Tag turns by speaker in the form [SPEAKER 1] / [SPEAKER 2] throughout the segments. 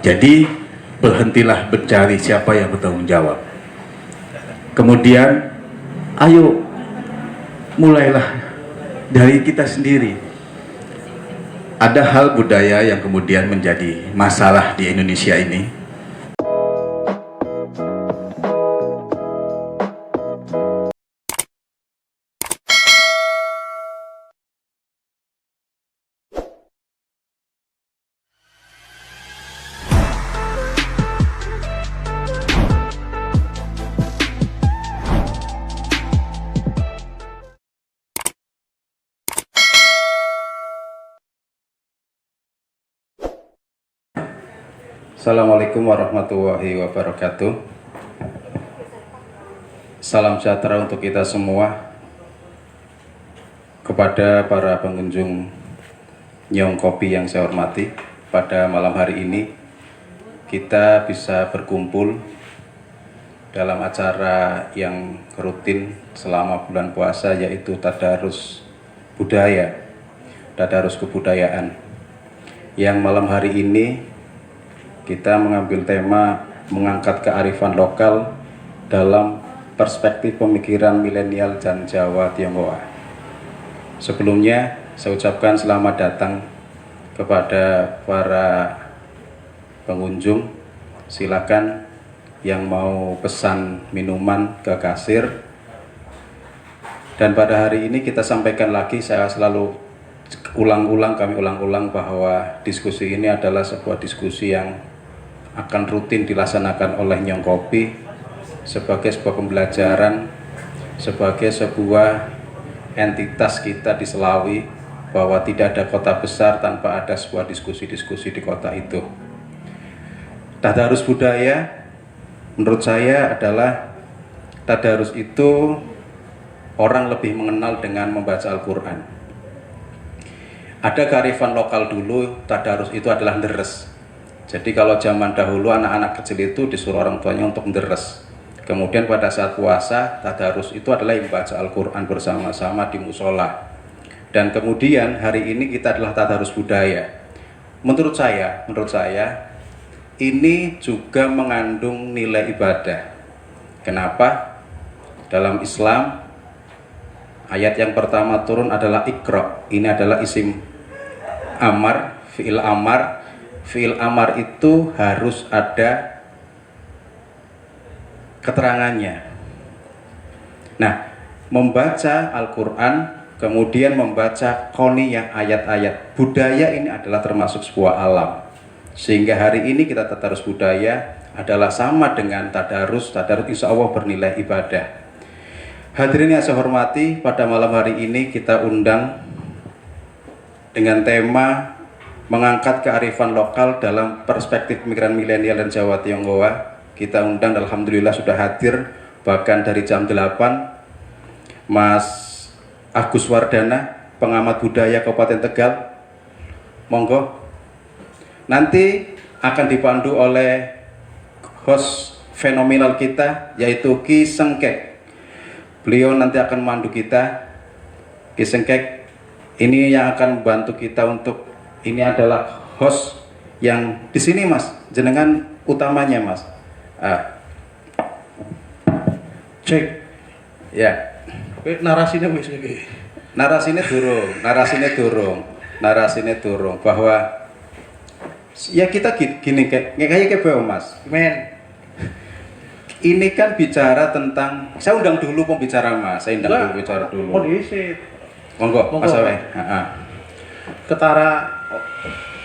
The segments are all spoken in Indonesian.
[SPEAKER 1] Jadi berhentilah mencari siapa yang bertanggung jawab. Kemudian ayo mulailah dari kita sendiri. Ada hal budaya yang kemudian menjadi masalah di Indonesia ini. Assalamualaikum warahmatullahi wabarakatuh. Salam sejahtera untuk kita semua. Kepada para pengunjung Nyong Kopi yang saya hormati, pada malam hari ini kita bisa berkumpul dalam acara yang rutin selama bulan puasa, yaitu Tadarus Budaya, Tadarus Kebudayaan, yang malam hari ini kita mengambil tema mengangkat kearifan lokal dalam perspektif pemikiran milenial dan Jawa Tionghoa. Sebelumnya saya ucapkan selamat datang kepada para pengunjung. Silakan yang mau pesan minuman ke kasir. Dan pada hari ini kita sampaikan lagi, saya selalu kami ulang-ulang bahwa diskusi ini adalah sebuah diskusi yang akan rutin dilaksanakan oleh Nyong Kopi sebagai sebuah pembelajaran, sebagai sebuah entitas kita di Selawi, bahwa tidak ada kota besar tanpa ada sebuah diskusi-diskusi di kota itu. Tadarus budaya menurut saya adalah tadarus itu orang lebih mengenal dengan membaca Al-Quran. Ada kearifan lokal dulu, tadarus itu adalah deres. Jadi kalau zaman dahulu anak-anak kecil itu disuruh orang tuanya untuk deres. Kemudian pada saat puasa, tadarus itu adalah membaca Al-Quran bersama-sama di musola. Dan kemudian hari ini kita adalah tadarus budaya. Menurut saya ini juga mengandung nilai ibadah. Kenapa? Dalam Islam ayat yang pertama turun adalah Iqra. Ini adalah isim amar, fi'il amar. Fi'il amar itu harus ada keterangannya. Nah, membaca Al-Quran, kemudian membaca qoniyah, ayat-ayat budaya, ini adalah termasuk sebuah alam. Sehingga hari ini kita tadarus budaya adalah sama dengan tadarus insya Allah bernilai ibadah. Hadirin yang saya hormati, pada malam hari ini kita undang dengan tema mengangkat kearifan lokal dalam perspektif pemikiran milenial dan Jawa Tionghoa. Kita undang, alhamdulillah sudah hadir bahkan dari jam 8 Mas Agus Wardana, pengamat budaya Kabupaten Tegal. Monggo. Nanti akan dipandu oleh host fenomenal kita, yaitu Ki Sengkek. Beliau nanti akan memandu kita. Ki Sengkek ini yang akan membantu kita untuk, ini adalah host yang di sini Mas, jenengan utamanya Mas. Cek. Ya.
[SPEAKER 2] Narasinya wis iki.
[SPEAKER 1] Narasinya durung bahwa ya kita gini kayak Mas.
[SPEAKER 2] Men.
[SPEAKER 1] Ini kan bicara tentang, saya undang dulu pembicara Mas, saya undang dulu bicara dulu. Monggo, Mas Awe.
[SPEAKER 2] Ketara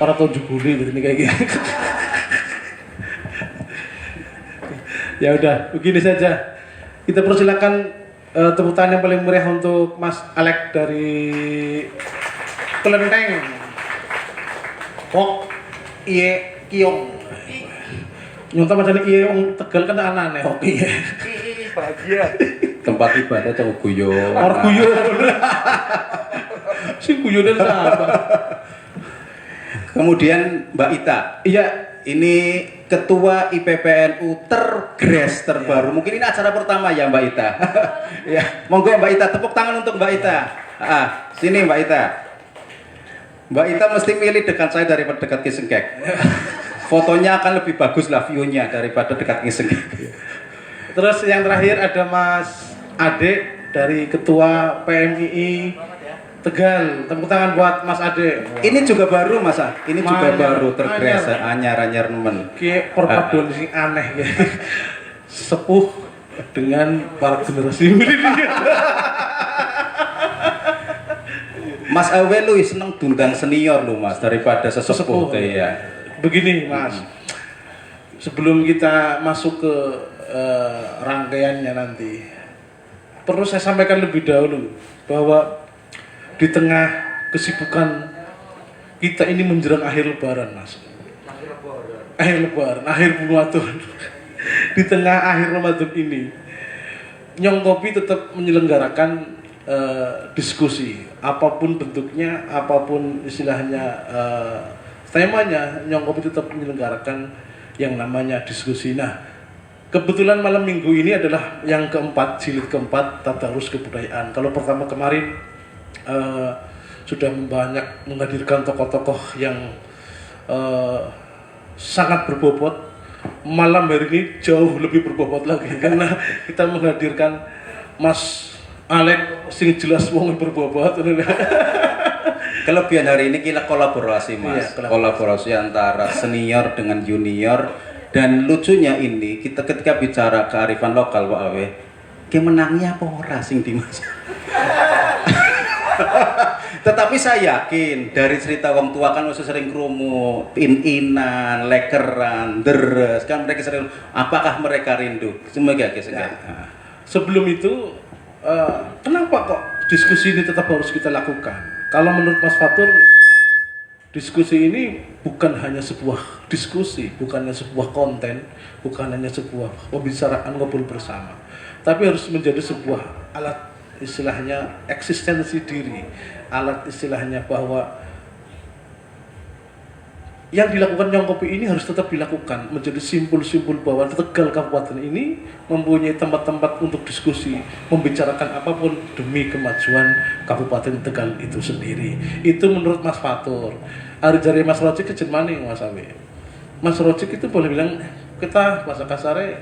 [SPEAKER 2] orang tuh juguli begini kayak gini. Ya udah, begini saja. Kita persilakan tepuk tangan yang paling meriah untuk Mas Alek dari Kelenteng. Kok iye kiong. Nyontoh macam iye wong Tegal kan aneh kok iye.
[SPEAKER 3] Bahagia.
[SPEAKER 1] Tempat ibadah coba guyo.
[SPEAKER 2] Or guyo. Sing guyone apa?
[SPEAKER 1] Kemudian Mbak Ita.
[SPEAKER 2] Iya,
[SPEAKER 1] ini Ketua IPPNU terbaru. Mungkin ini acara pertama ya Mbak Ita. Ya, monggo Mbak Ita, tepuk tangan untuk Mbak Ita. Sini Mbak Ita. Mbak Ita mesti milih dekat saya daripada dekat Ki Sengkek. Fotonya akan lebih bagus lah view-nya daripada dekat ngiseng.
[SPEAKER 2] Terus yang terakhir ada Mas Ade dari Ketua PMII Tegal. Tepuk tangan buat Mas Ade.
[SPEAKER 1] Ini juga baru Mas. Ini juga
[SPEAKER 2] Anyar,
[SPEAKER 1] baru tergesa anyar nemen.
[SPEAKER 2] Kayak perpaduan sing aneh ya. Sepuh dengan para generasi milenial.
[SPEAKER 1] Mas Awe lu seneng dundang senior lu Mas daripada sesepuh ya.
[SPEAKER 2] Begini Mas, sebelum kita masuk ke rangkaiannya nanti, perlu saya sampaikan lebih dahulu bahwa di tengah kesibukan kita ini menjelang akhir Lebaran Mas. Akhir Lebaran, akhir Ramadan. Di tengah akhir Ramadan ini, Nyong Kopi tetap menyelenggarakan diskusi, apapun bentuknya, apapun istilahnya temanya, Nyong Kopi tetap menyelenggarakan yang namanya diskusi. Nah, kebetulan malam minggu ini adalah yang keempat, jilid keempat Tadarus Kebudayaan. Kalau pertama kemarin sudah banyak menghadirkan tokoh-tokoh yang sangat berbobot. Malam hari ini jauh lebih berbobot lagi karena kita menghadirkan Mas Alek sing jelas wong berbobot.
[SPEAKER 1] Kelebihan hari ini kita kolaborasi Mas.
[SPEAKER 2] Iya,
[SPEAKER 1] kolaborasi antara senior dengan junior, dan lucunya ini kita ketika bicara kearifan lokal Pak Awe, menangnya apa ora sing di Mas. Tetapi saya yakin dari cerita wong tua kan masih sering krungu in-inan, lekeran, deres kan mereka sering, apakah mereka rindu? Semoga
[SPEAKER 2] Sebelum itu kenapa kok diskusi ini tetap harus kita lakukan? Kalau menurut Mas Fatur, diskusi ini bukan hanya sebuah diskusi, bukan hanya sebuah konten, bukan hanya sebuah pembicaraan ngobrol bersama, tapi harus menjadi sebuah alat istilahnya eksistensi diri, alat istilahnya bahwa yang dilakukan Nyong Kopi ini harus tetap dilakukan, menjadi simpul-simpul bahwa Tegal Kabupaten ini mempunyai tempat-tempat untuk diskusi, membicarakan apapun demi kemajuan Kabupaten Tegal itu sendiri. Itu menurut Mas Fatur. Hari jari Mas Rojik kejermani Mas Awi. Mas Rojik itu boleh bilang kita bahasa kasarnya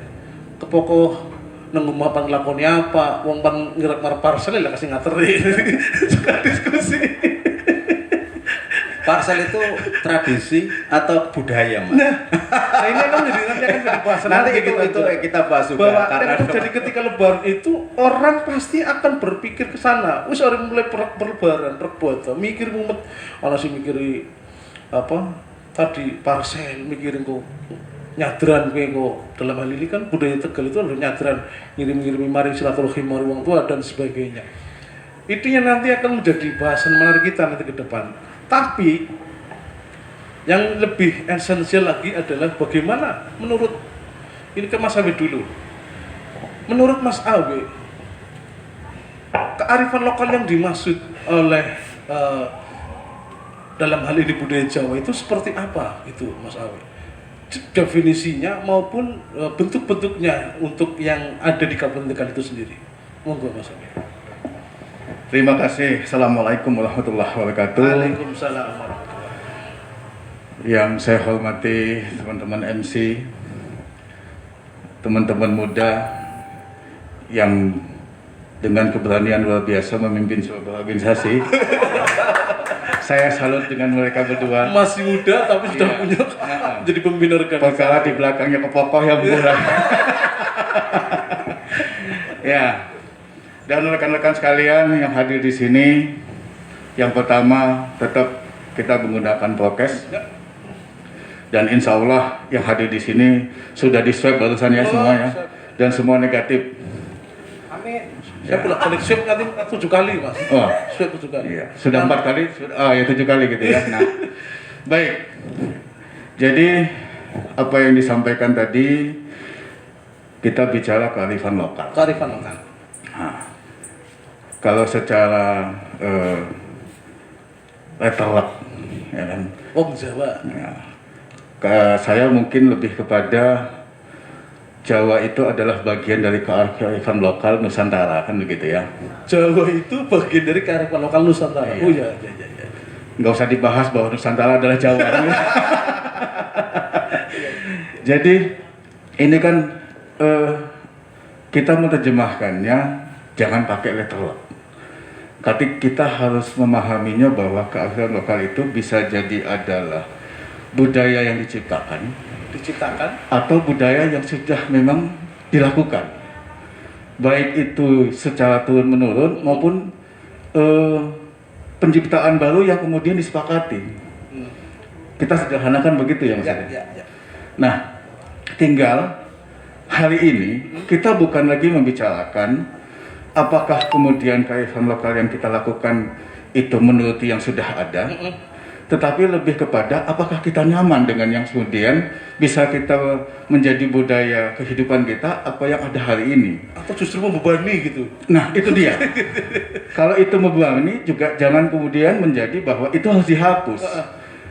[SPEAKER 2] kepokoh nengumah pang lakoni apa, wong pang ngirak mar parcel lah kasih ngateri. Suka diskusi.
[SPEAKER 1] Parsel itu tradisi atau budaya Mas?
[SPEAKER 2] Nah ini kan nanti akan jadi bahasan
[SPEAKER 1] nanti itu kita bahas juga.
[SPEAKER 2] Bahwa karena jadi ketika Lebaran itu orang pasti akan berpikir ke sana. Wis orang mulai berlebaran, berbuat, mikir mumet, ana sing mikiri apa tadi parcel, mikirin kok nyadran kowe kok. Dalam hal ini kan budaya Tegal itu adalah nyadran, ngirim-ngirim mari silaturahim mari wong tua dan sebagainya. Itu yang nanti akan menjadi bahasan menarik kita nanti ke depan. Tapi yang lebih esensial lagi adalah bagaimana menurut ini ke Mas Awi dulu. Menurut Mas Awi, kearifan lokal yang dimaksud oleh dalam hal ini budaya Jawa itu seperti apa itu Mas Awi? Definisinya maupun bentuk-bentuknya untuk yang ada di Kabupaten Tegal itu sendiri. Monggo Mas Awi.
[SPEAKER 3] Terima kasih. Assalamualaikum warahmatullahi wabarakatuh.
[SPEAKER 2] Waalaikumsalam.
[SPEAKER 3] Yang saya hormati teman-teman MC, teman-teman muda yang dengan keberanian luar biasa memimpin sebuah organisasi. Saya salut dengan mereka berdua.
[SPEAKER 2] Masih muda tapi sudah punya jadi pembina organisasi.
[SPEAKER 3] Perkara di belakangnya kepokoh yang murah. Ya. Dan rekan-rekan sekalian yang hadir di sini, yang pertama tetap kita menggunakan prokes, dan insya Allah yang hadir di sini sudah di swab barusan ya semuanya, dan semua negatif.
[SPEAKER 2] Amin. Saya bolak balik swab nanti 7 kali Mas.
[SPEAKER 3] Oh,
[SPEAKER 2] Swab 7 kali.
[SPEAKER 3] iya. Sudah 4 kali, ya 7 kali gitu ya. Nah, baik. Jadi apa yang disampaikan tadi, kita bicara kearifan lokal.
[SPEAKER 2] Kearifan lokal.
[SPEAKER 3] Nah, kalau secara letterlek, ya kan,
[SPEAKER 2] Wong Jawa.
[SPEAKER 3] ya, saya mungkin lebih kepada Jawa itu adalah bagian dari kearifan lokal Nusantara, kan begitu ya.
[SPEAKER 2] Jawa itu bagian dari kearifan lokal Nusantara.
[SPEAKER 3] Iya.
[SPEAKER 2] Oh ya.
[SPEAKER 3] Nggak usah dibahas bahwa Nusantara adalah Jawa. Jadi ini kan kita menerjemahkannya jangan pakai letter lock. Tapi kita harus memahaminya bahwa kearifan lokal itu bisa jadi adalah budaya yang diciptakan atau budaya yang sudah memang dilakukan. Baik itu secara turun-menurun maupun penciptaan baru yang kemudian disepakati. Kita sederhanakan begitu ya Mas. Nah, tinggal hari ini kita bukan lagi membicarakan apakah kemudian kearifan lokal yang kita lakukan itu menuruti yang sudah ada, tetapi lebih kepada apakah kita nyaman dengan yang kemudian bisa kita menjadi budaya kehidupan kita apa yang ada hari ini,
[SPEAKER 2] atau justru membebani gitu.
[SPEAKER 3] Nah itu dia. Kalau itu membebani juga jangan kemudian menjadi bahwa itu harus dihapus.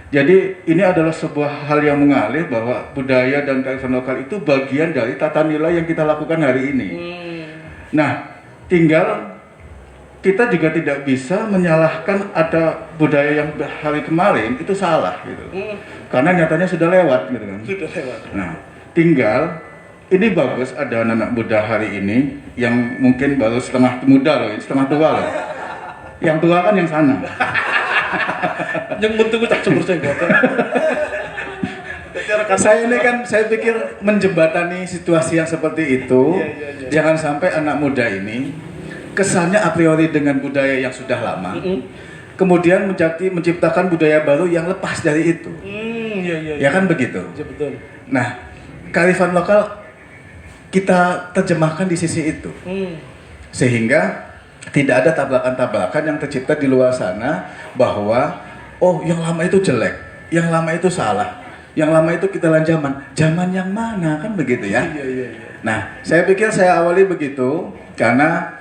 [SPEAKER 3] Jadi ini adalah sebuah hal yang mengalir bahwa budaya dan kearifan lokal itu bagian dari tata nilai yang kita lakukan hari ini. Nah tinggal kita juga tidak bisa menyalahkan ada budaya yang hari kemarin itu salah gitu. Karena nyatanya sudah lewat gitu kan.
[SPEAKER 2] Sudah lewat.
[SPEAKER 3] Nah, tinggal ini bagus ada anak muda hari ini yang mungkin baru setengah muda loh, setengah tua loh. Yang tua kan yang sana.
[SPEAKER 2] Yang penting tak sumber saya.
[SPEAKER 4] Saya ini kan saya pikir menjembatani situasi yang seperti itu. Jangan sampai anak muda ini kesannya a priori dengan budaya yang sudah lama, kemudian menciptakan budaya baru yang lepas dari itu. Ya kan begitu.
[SPEAKER 2] Ya, betul.
[SPEAKER 4] Nah, kearifan lokal kita terjemahkan di sisi itu, sehingga tidak ada tabrakan-tabrakan yang tercipta di luar sana bahwa oh yang lama itu jelek, yang lama itu salah, yang lama itu kita zaman yang mana, kan begitu ya. Nah, saya pikir saya awali begitu karena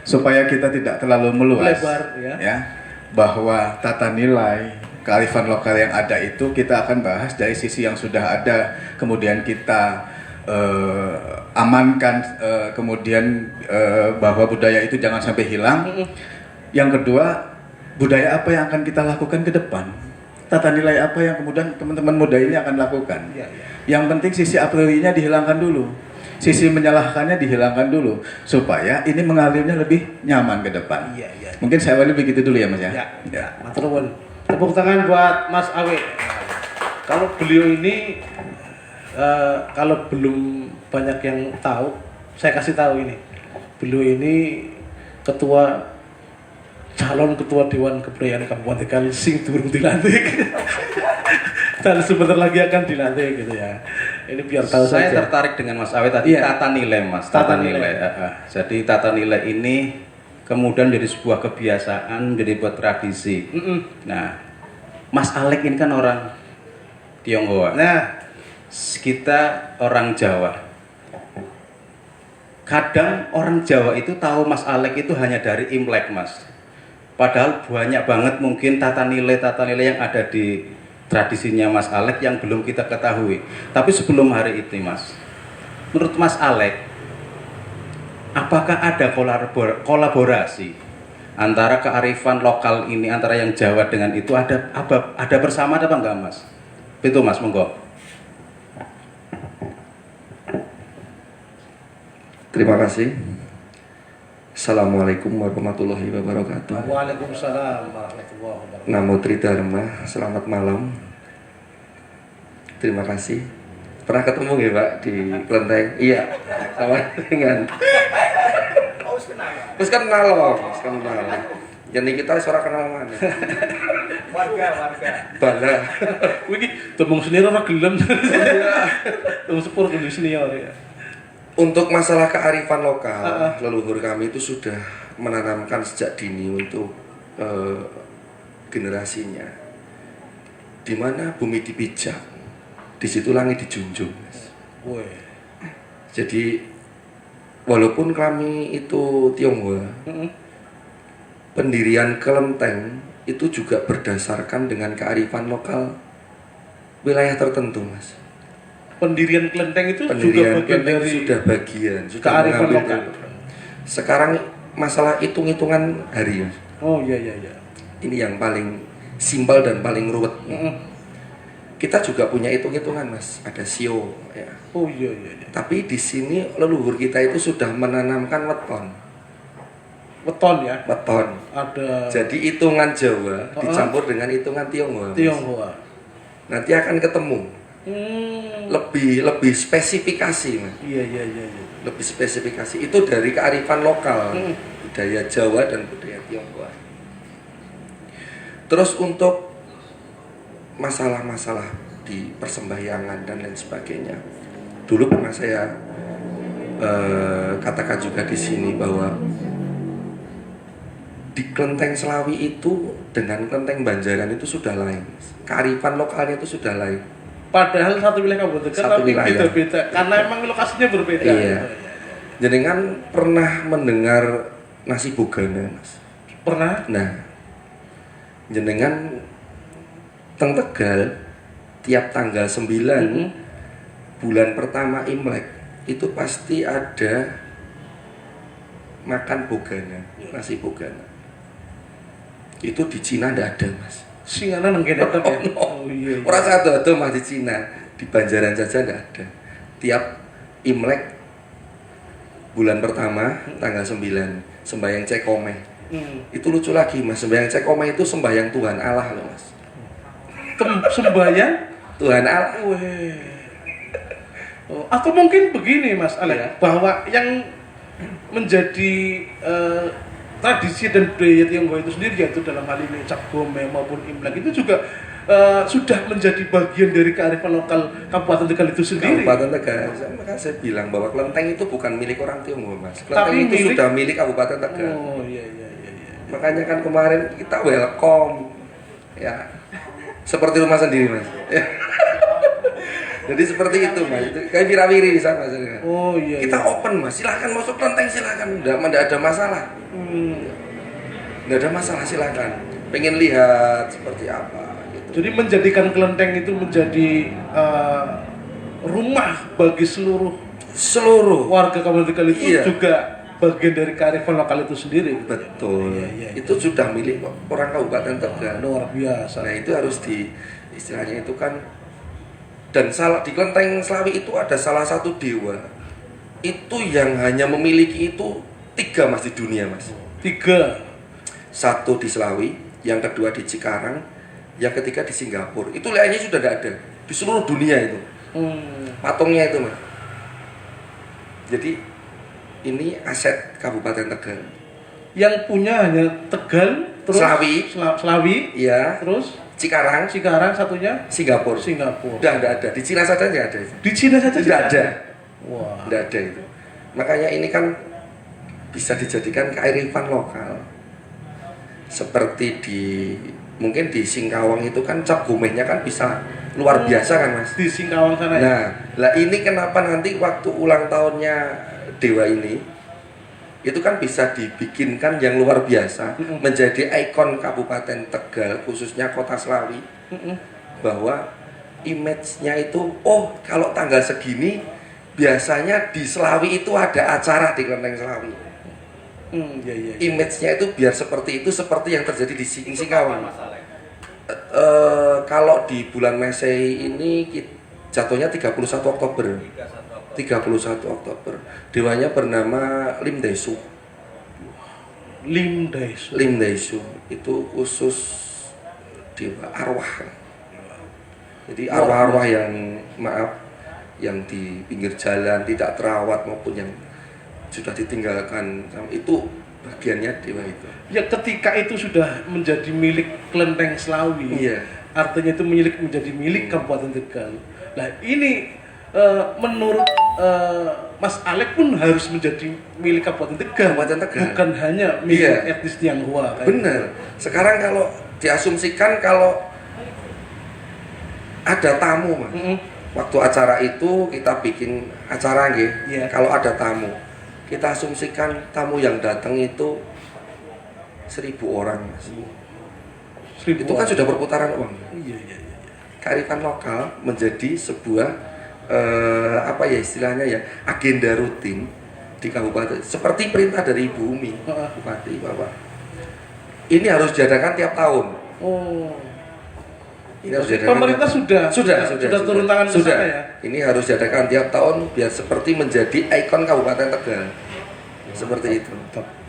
[SPEAKER 4] supaya kita tidak terlalu meluas,
[SPEAKER 2] Lebar, ya.
[SPEAKER 4] bahwa tata nilai kearifan lokal yang ada itu kita akan bahas dari sisi yang sudah ada, kemudian kita amankan, kemudian bahwa budaya itu jangan sampai hilang. Yang kedua, budaya apa yang akan kita lakukan ke depan, tata nilai apa yang kemudian teman-teman muda ini akan lakukan. Yang penting sisi a priori-nya dihilangkan dulu, sisi menyalahkannya dihilangkan dulu, supaya ini mengalirnya lebih nyaman ke depan. Mungkin saya awali begitu dulu ya Mas ya.
[SPEAKER 2] Matur nuwun. Tepuk tangan buat Mas Awe. Kalau beliau ini kalau belum banyak yang tahu, saya kasih tahu ini. Beliau ini calon ketua Dewan Kebudayaan Kabupaten Tegal sing durung dilantik. Dan sebentar lagi akan dilantik gitu ya. Ini biar tahu
[SPEAKER 1] Saya
[SPEAKER 2] saja.
[SPEAKER 1] tertarik dengan Mas Awe tadi, tata nilai Mas,
[SPEAKER 2] Tata nilai.
[SPEAKER 1] Jadi tata nilai ini kemudian jadi sebuah kebiasaan, jadi buat tradisi. Nah, Mas Alek ini kan orang Tionghoa.
[SPEAKER 2] Nah,
[SPEAKER 1] kita orang Jawa. Kadang orang Jawa itu tahu Mas Alek itu hanya dari Imlek, Mas. Padahal banyak banget mungkin tata nilai yang ada di tradisinya Mas Alek yang belum kita ketahui. Tapi sebelum hari itu Mas, menurut Mas Alek, apakah ada kolaborasi antara kearifan lokal ini, antara yang Jawa dengan itu, ada bersama apa enggak Mas? Itu Mas, monggo.
[SPEAKER 5] Terima kasih. Assalamualaikum warahmatullahi wabarakatuh.
[SPEAKER 2] Waalaikumsalam warahmatullahi wabarakatuh.
[SPEAKER 5] Namo Tridharma, selamat malam. Terima kasih. Pernah ketemu ya Pak di Kelenteng? Iya, sama dengan. Terus kenal loh, Jadi kita suara kenal mana?
[SPEAKER 2] Warga.
[SPEAKER 5] Bala.
[SPEAKER 2] Wih, tembung sendiri orang gelem. Tembung sepur dulu senior ya.
[SPEAKER 5] Untuk masalah kearifan lokal, leluhur kami itu sudah menanamkan sejak dini untuk generasinya. Di mana bumi dipijak, di situ langit dijunjung. Jadi walaupun kami itu Tionghoa, pendirian kelenteng itu juga berdasarkan dengan kearifan lokal wilayah tertentu, Mas.
[SPEAKER 2] Pendirian kelenteng itu
[SPEAKER 5] Pendirian
[SPEAKER 2] juga bagian
[SPEAKER 5] kelenteng
[SPEAKER 2] dari
[SPEAKER 5] sudah bagian, sudah
[SPEAKER 2] kearifan
[SPEAKER 5] mengambil.
[SPEAKER 2] lokal.
[SPEAKER 5] Sekarang masalah hitung-hitungan hari, Mas.
[SPEAKER 2] Oh iya.
[SPEAKER 5] Ini yang paling simpel dan paling ruwet. kita juga punya hitung-hitungan Mas, ada sio ya.
[SPEAKER 2] Oh iya iya. Iya.
[SPEAKER 5] Tapi di sini leluhur kita itu sudah menanamkan weton.
[SPEAKER 2] Weton ya.
[SPEAKER 5] Weton.
[SPEAKER 2] Ada
[SPEAKER 5] Jadi hitungan Jawa dicampur dengan hitungan Tionghoa. Mas.
[SPEAKER 2] Tionghoa.
[SPEAKER 5] Nanti akan ketemu. Lebih spesifikasi Mas.
[SPEAKER 2] Iya iya iya. Iya.
[SPEAKER 5] Lebih spesifikasi itu dari kearifan lokal, budaya Jawa dan budaya Tionghoa. Terus untuk masalah-masalah di persembahyangan dan lain sebagainya, dulu pernah saya katakan juga di sini bahwa di Klenteng Selawi itu dengan Klenteng Banjaran itu sudah lain, kearifan lokalnya itu sudah lain.
[SPEAKER 2] Padahal satu wilayah Kabupaten Tegal
[SPEAKER 5] Satu
[SPEAKER 2] tapi
[SPEAKER 5] wilayah.
[SPEAKER 2] beda-beda karena emang lokasinya berbeda.
[SPEAKER 5] Iya. Jenengan pernah mendengar nasi bogana, Mas?
[SPEAKER 2] Pernah?
[SPEAKER 5] Nah, jenengan teng Tegal tiap tanggal 9 bulan pertama Imlek itu pasti ada makan bogana, nasi bogana. Itu di Cina ndak ada Mas.
[SPEAKER 2] Singana nang kene tetep ya.
[SPEAKER 5] Oh,
[SPEAKER 2] iya.
[SPEAKER 5] Orang satu ada Mas di Cina, di Banjaran saja ndak ada. Tiap Imlek bulan pertama tanggal 9 sembahyang cekome. Itu lucu lagi Mas, sembahyang cekome itu sembahyang Tuhan Allah loh Mas.
[SPEAKER 2] Sembahyang
[SPEAKER 5] Tuhan Allah.
[SPEAKER 2] Weh. Oh, atau mungkin begini Mas Alek,
[SPEAKER 5] Iya.
[SPEAKER 2] bahwa yang menjadi tradisi dan budaya Tionghoa itu sendiri, yaitu dalam hal ini Cap Gome maupun Imlek itu juga sudah menjadi bagian dari kearifan lokal Kabupaten Tegal itu sendiri.
[SPEAKER 5] Kabupaten Tegal. Makanya saya bilang bahwa Klenteng itu bukan milik orang Tionghoa Mas. Klenteng
[SPEAKER 2] Tapi
[SPEAKER 5] itu
[SPEAKER 2] milik-
[SPEAKER 5] sudah milik Kabupaten Tegal.
[SPEAKER 2] Oh iya iya iya. Iya.
[SPEAKER 5] Makanya kan kemarin kita welcome, ya seperti rumah sendiri Mas. Jadi seperti itu Mas. Itu kayak wirawiri di sana.
[SPEAKER 2] Oh iya.
[SPEAKER 5] Kita
[SPEAKER 2] iya.
[SPEAKER 5] open Mas, silakan masuk Klenteng silakan, enggak ada masalah. Enggak ada masalah silakan. Pengen lihat seperti apa gitu.
[SPEAKER 2] Jadi menjadikan Klenteng itu menjadi rumah bagi seluruh warga Kabupaten Tegal itu
[SPEAKER 5] Iya.
[SPEAKER 2] juga bagian dari kearifan lokal itu sendiri.
[SPEAKER 5] Betul.
[SPEAKER 2] Iya, iya, iya.
[SPEAKER 5] Itu sudah milik orang Kabupaten Tegal.
[SPEAKER 2] Luar biasa.
[SPEAKER 5] Nah itu harus di istilahnya itu kan, dan salah di Klenteng Selawi itu ada salah satu dewa itu yang hanya memiliki itu 3 Mas di dunia Mas.
[SPEAKER 2] 3.
[SPEAKER 5] Satu di Selawi, yang kedua di Cikarang, yang ketiga di Singapura. Itu lainnya sudah tidak ada di seluruh dunia itu patungnya itu Mas. Jadi ini aset Kabupaten Tegal.
[SPEAKER 2] Yang punya hanya Tegal, terus
[SPEAKER 5] Selawi.
[SPEAKER 2] Selawi,
[SPEAKER 5] Iya.
[SPEAKER 2] terus
[SPEAKER 5] Cikarang,
[SPEAKER 2] Cikarang, satunya
[SPEAKER 5] Singapura.
[SPEAKER 2] Singapura.
[SPEAKER 5] Udah tidak ada. Di Cina saja tidak ada itu.
[SPEAKER 2] Di Cina saja
[SPEAKER 5] Tidak ada.
[SPEAKER 2] Wah.
[SPEAKER 5] Tidak ada itu. Makanya ini kan bisa dijadikan kearifan lokal. Seperti mungkin di Singkawang itu kan cap gomehnya kan bisa luar biasa kan Mas.
[SPEAKER 2] Di Singkawang sana ya.
[SPEAKER 5] Nah, lah ini kenapa nanti waktu ulang tahunnya dewa ini itu kan bisa dibikinkan yang luar biasa, menjadi ikon Kabupaten Tegal khususnya Kota Selawi, bahwa image-nya itu kalau tanggal segini biasanya di Selawi itu ada acara di Klenteng Selawi.
[SPEAKER 2] Iya iya.
[SPEAKER 5] Image-nya itu biar seperti itu, seperti yang terjadi di Singkawang. Kalau di bulan Masehi ini jatuhnya 31 Oktober. 31 Oktober. Dewanya bernama Lim Daesu.
[SPEAKER 2] Lim Daesu.
[SPEAKER 5] Lim Daesu itu khusus dewa arwah. Jadi arwah-arwah yang yang di pinggir jalan tidak terawat maupun yang sudah ditinggalkan, itu bagiannya dewa itu.
[SPEAKER 2] Ya ketika itu sudah menjadi milik Klenteng Selawi.
[SPEAKER 5] Iya.
[SPEAKER 2] Artinya itu menjadi milik Kabupaten Tegal. Nah ini menurut Mas Alek pun harus menjadi milik Kabupaten Tegal.
[SPEAKER 5] Kabupaten Tegal.
[SPEAKER 2] Bukan hanya milik
[SPEAKER 5] Iya.
[SPEAKER 2] etnis Tionghoa.
[SPEAKER 5] Benar. Sekarang kalau diasumsikan kalau ada tamu Mas. Waktu acara itu kita bikin acara nggih.
[SPEAKER 2] Iya.
[SPEAKER 5] Kalau ada tamu, kita asumsikan tamu yang datang itu 1.000 orang Mas.
[SPEAKER 2] 1000
[SPEAKER 5] Itu kan
[SPEAKER 2] orang.
[SPEAKER 5] sudah perputaran uang.
[SPEAKER 2] Iya iya iya.
[SPEAKER 5] Kearifan lokal menjadi sebuah istilahnya ya, agenda rutin di kabupaten, seperti perintah dari Ibu Umi Bupati bahwa ini harus diadakan tiap tahun.
[SPEAKER 2] Oh.
[SPEAKER 5] Ini harus diadakan
[SPEAKER 2] Pemerintah sudah turun tangan ke
[SPEAKER 5] sudah.
[SPEAKER 2] sana ya.
[SPEAKER 5] Ini harus diadakan tiap tahun biar seperti menjadi ikon Kabupaten Tegal. Seperti itu.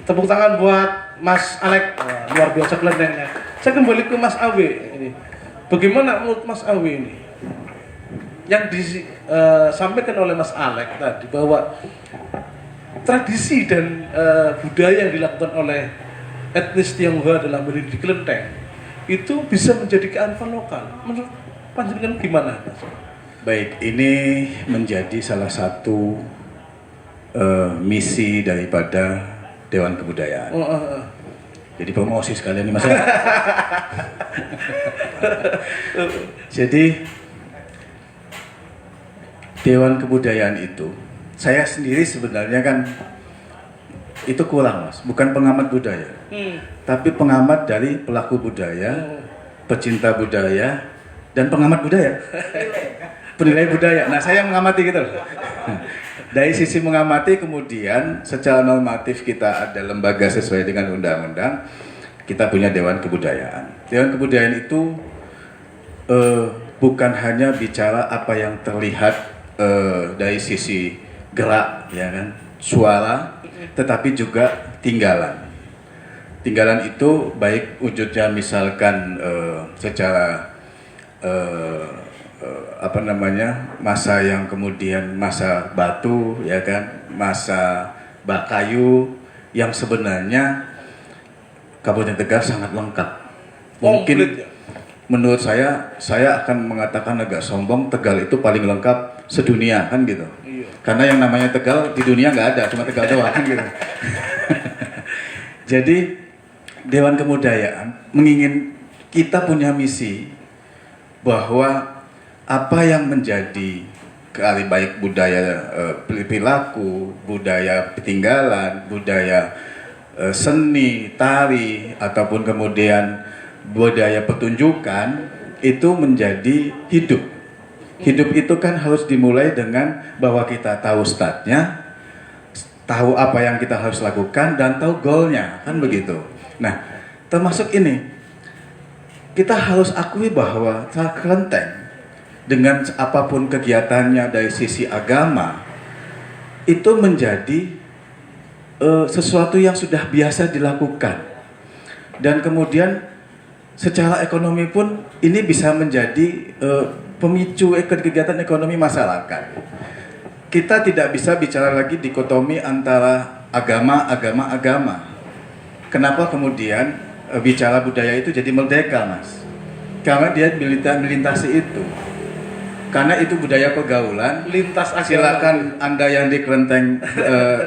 [SPEAKER 2] Tepuk tangan buat Mas Alek. Wah, luar biasa kelentengnya. Saya kembali ke Mas Awe ini. Bagaimana menurut Mas Awe ini? Yang disampaikan oleh Mas Alek tadi bahwa tradisi dan budaya yang dilakukan oleh etnis Tionghoa dalam berdiri di kelenteng itu bisa menjadi kearifan lokal. Menurut panjenengan gimana, Mas?
[SPEAKER 4] Baik, ini menjadi salah satu misi daripada Dewan Kebudayaan. Jadi promosi sekalian nih Mas. Jadi Dewan Kebudayaan itu, saya sendiri sebenarnya kan itu kurang Mas, bukan pengamat budaya, tapi pengamat dari pelaku budaya, pecinta budaya, dan pengamat budaya, penilai budaya. Nah saya mengamati gitu loh. Dari sisi mengamati, kemudian secara normatif kita ada lembaga sesuai dengan undang-undang, kita punya Dewan Kebudayaan. Dewan Kebudayaan itu bukan hanya bicara apa yang terlihat dari sisi gerak, ya kan, suara, tetapi juga tinggalan. Tinggalan itu baik wujudnya misalkan secara masa yang kemudian masa batu, ya kan, masa kayu, yang sebenarnya Kabupaten Tegal sangat lengkap. Mungkin menurut saya akan mengatakan agak sombong, Tegal itu paling lengkap sedunia kan gitu. Karena yang namanya Tegal di dunia nggak ada, cuma Tegal doang kan gitu. Jadi Dewan Kebudayaan kita punya misi bahwa apa yang menjadi baik budaya perilaku, budaya peninggalan, budaya seni, tari, ataupun kemudian budaya pertunjukan itu menjadi hidup. Hidup itu kan harus dimulai dengan bahwa kita tahu startnya, tahu apa yang kita harus lakukan, dan tahu goalnya, kan begitu. Nah, termasuk ini, kita harus akui bahwa kelenteng dengan apapun kegiatannya dari sisi agama itu menjadi sesuatu yang sudah biasa dilakukan, dan kemudian secara ekonomi pun ini bisa menjadi pemicu kegiatan ekonomi masyarakat. Kita tidak bisa bicara lagi dikotomi antara agama. Kenapa kemudian bicara budaya itu jadi merdeka, Mas? Karena dia melintasi itu. Karena itu budaya pergaulan,
[SPEAKER 2] Lintas agama.
[SPEAKER 4] silakan Anda yang di kelenteng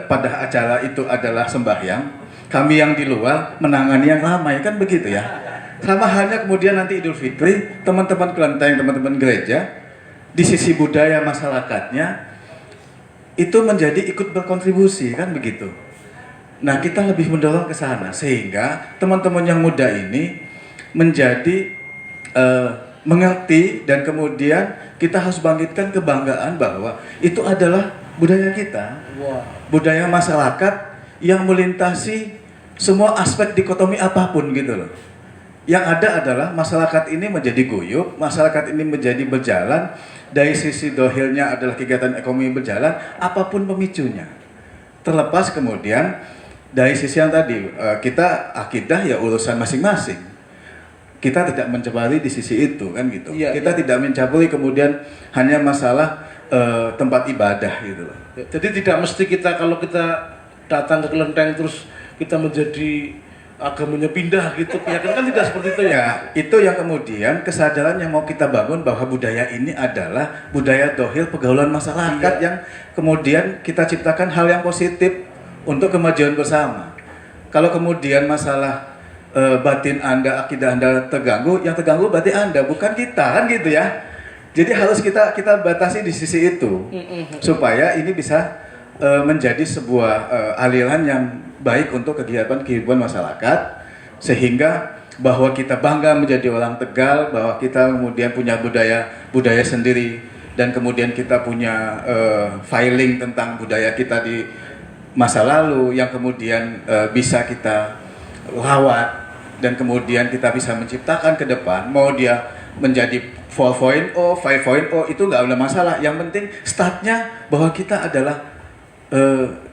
[SPEAKER 4] pada acara itu adalah sembahyang, kami yang di luar menangani yang ramai, kan begitu ya. Sama halnya kemudian nanti Idul Fitri, teman-teman kelenteng, teman-teman gereja, di sisi budaya masyarakatnya itu menjadi ikut berkontribusi, kan begitu. Nah, kita lebih mendorong ke sana sehingga teman-teman yang muda ini menjadi mengerti, dan kemudian kita harus bangkitkan kebanggaan bahwa itu adalah budaya kita, budaya masyarakat yang melintasi semua aspek dikotomi apapun gitu loh. Yang ada adalah masyarakat ini menjadi guyup, masyarakat ini menjadi berjalan, dari sisi dohilnya adalah kegiatan ekonomi berjalan, apapun pemicunya. Terlepas kemudian dari sisi yang tadi, kita akidah ya urusan masing-masing. Kita tidak mencabuli di sisi itu, kan gitu. Kita tidak mencabuli kemudian hanya masalah tempat ibadah gitu loh.
[SPEAKER 2] Jadi tidak mesti kita kalau kita datang ke kelenteng terus kita menjadi agamanya pindah gitu, ya kan tidak seperti itu ya.
[SPEAKER 4] Ya, itu yang kemudian kesadaran yang mau kita bangun bahwa budaya ini adalah budaya dohil pergaulan masyarakat yang kemudian kita ciptakan hal yang positif untuk kemajuan bersama. Kalau kemudian masalah batin Anda, akidah Anda terganggu, yang terganggu berarti Anda, bukan kita, kan gitu ya. Jadi harus kita batasi di sisi itu supaya ini bisa menjadi sebuah aliran yang baik untuk kehidupan masyarakat, sehingga bahwa kita bangga menjadi orang Tegal, bahwa kita kemudian punya budaya sendiri, dan kemudian kita punya filing tentang budaya kita di masa lalu yang kemudian bisa kita rawat, dan kemudian kita bisa menciptakan ke depan, mau dia menjadi 4.0, 5.0 itu nggak ada masalah. Yang penting startnya bahwa kita adalah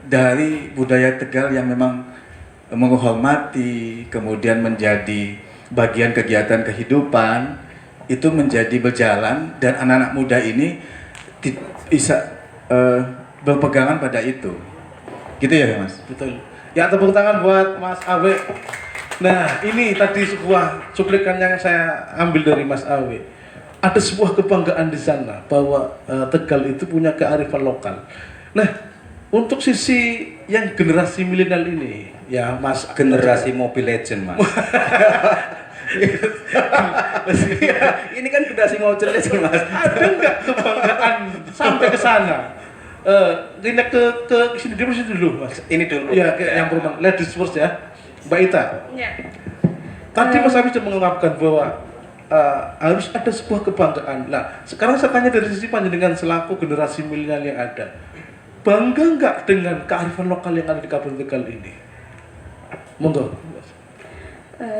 [SPEAKER 4] dari budaya Tegal yang memang menghormati, kemudian menjadi bagian kegiatan kehidupan itu menjadi berjalan, dan anak-anak muda ini bisa berpegangan pada itu. Gitu ya Mas?
[SPEAKER 2] Betul. Ya, tepuk tangan buat Mas Awe. Nah, ini tadi sebuah cuplikan yang saya ambil dari Mas Awe. Ada sebuah kebanggaan di sana bahwa Tegal itu punya kearifan lokal. Nah, untuk sisi yang generasi milenial ini, ya Mas,
[SPEAKER 1] Generasi Mobile Legend, Mas. Ini kan generasi Mobile Legend, Mas.
[SPEAKER 2] ada nggak kebanggaan sampai ke sana? Ini ke sini dulu, Mas.
[SPEAKER 1] Ini dulu.
[SPEAKER 2] Ya, yang perumahan ladies first ya, Mbak Ita.
[SPEAKER 6] Ya.
[SPEAKER 2] Tadi Mas Abi sudah mengungkapkan bahwa harus ada sebuah kebanggaan. Nah, sekarang saya tanya dari sisi panjenengan selaku generasi milenial yang ada, bangga nggak dengan kearifan lokal yang ada di Kabupaten Tegal ini? Monggo.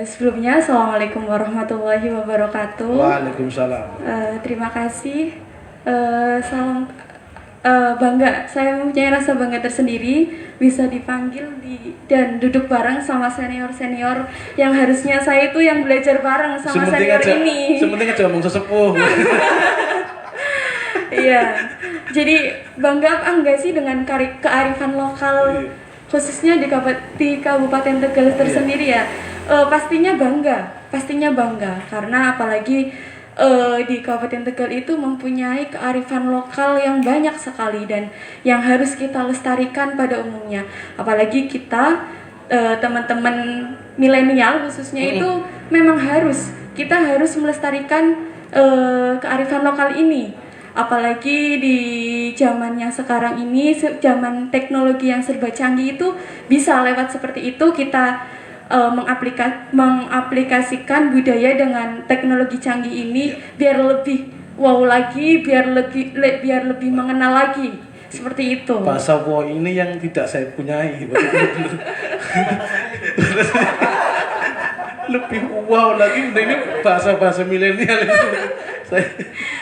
[SPEAKER 6] Sebelumnya, Assalamualaikum warahmatullahi wabarakatuh.
[SPEAKER 2] Waalaikumsalam.
[SPEAKER 6] Terima kasih. Salam bangga. Saya mempunyai rasa bangga tersendiri bisa dipanggil dan duduk bareng sama senior-senior yang harusnya saya itu yang belajar bareng sama senior ini.
[SPEAKER 2] Sementing aja ngomong sesepuh.
[SPEAKER 6] Iya. Jadi bangga apa enggak sih dengan kearifan lokal khususnya di Kabupaten Tegal tersendiri ya? Pastinya bangga karena apalagi di Kabupaten Tegal itu mempunyai kearifan lokal yang banyak sekali dan yang harus kita lestarikan pada umumnya. Apalagi kita teman-teman milenial khususnya itu memang kita harus melestarikan kearifan lokal ini. Apalagi di zaman yang sekarang ini, zaman teknologi yang serba canggih itu bisa lewat seperti itu kita mengaplikasikan budaya dengan teknologi canggih ini biar lebih wow lagi, biar lebih mengenal lagi, seperti itu.
[SPEAKER 2] Bahasa wow ini yang tidak saya punyai. Lebih wow lagi, ini bahasa milenial itu.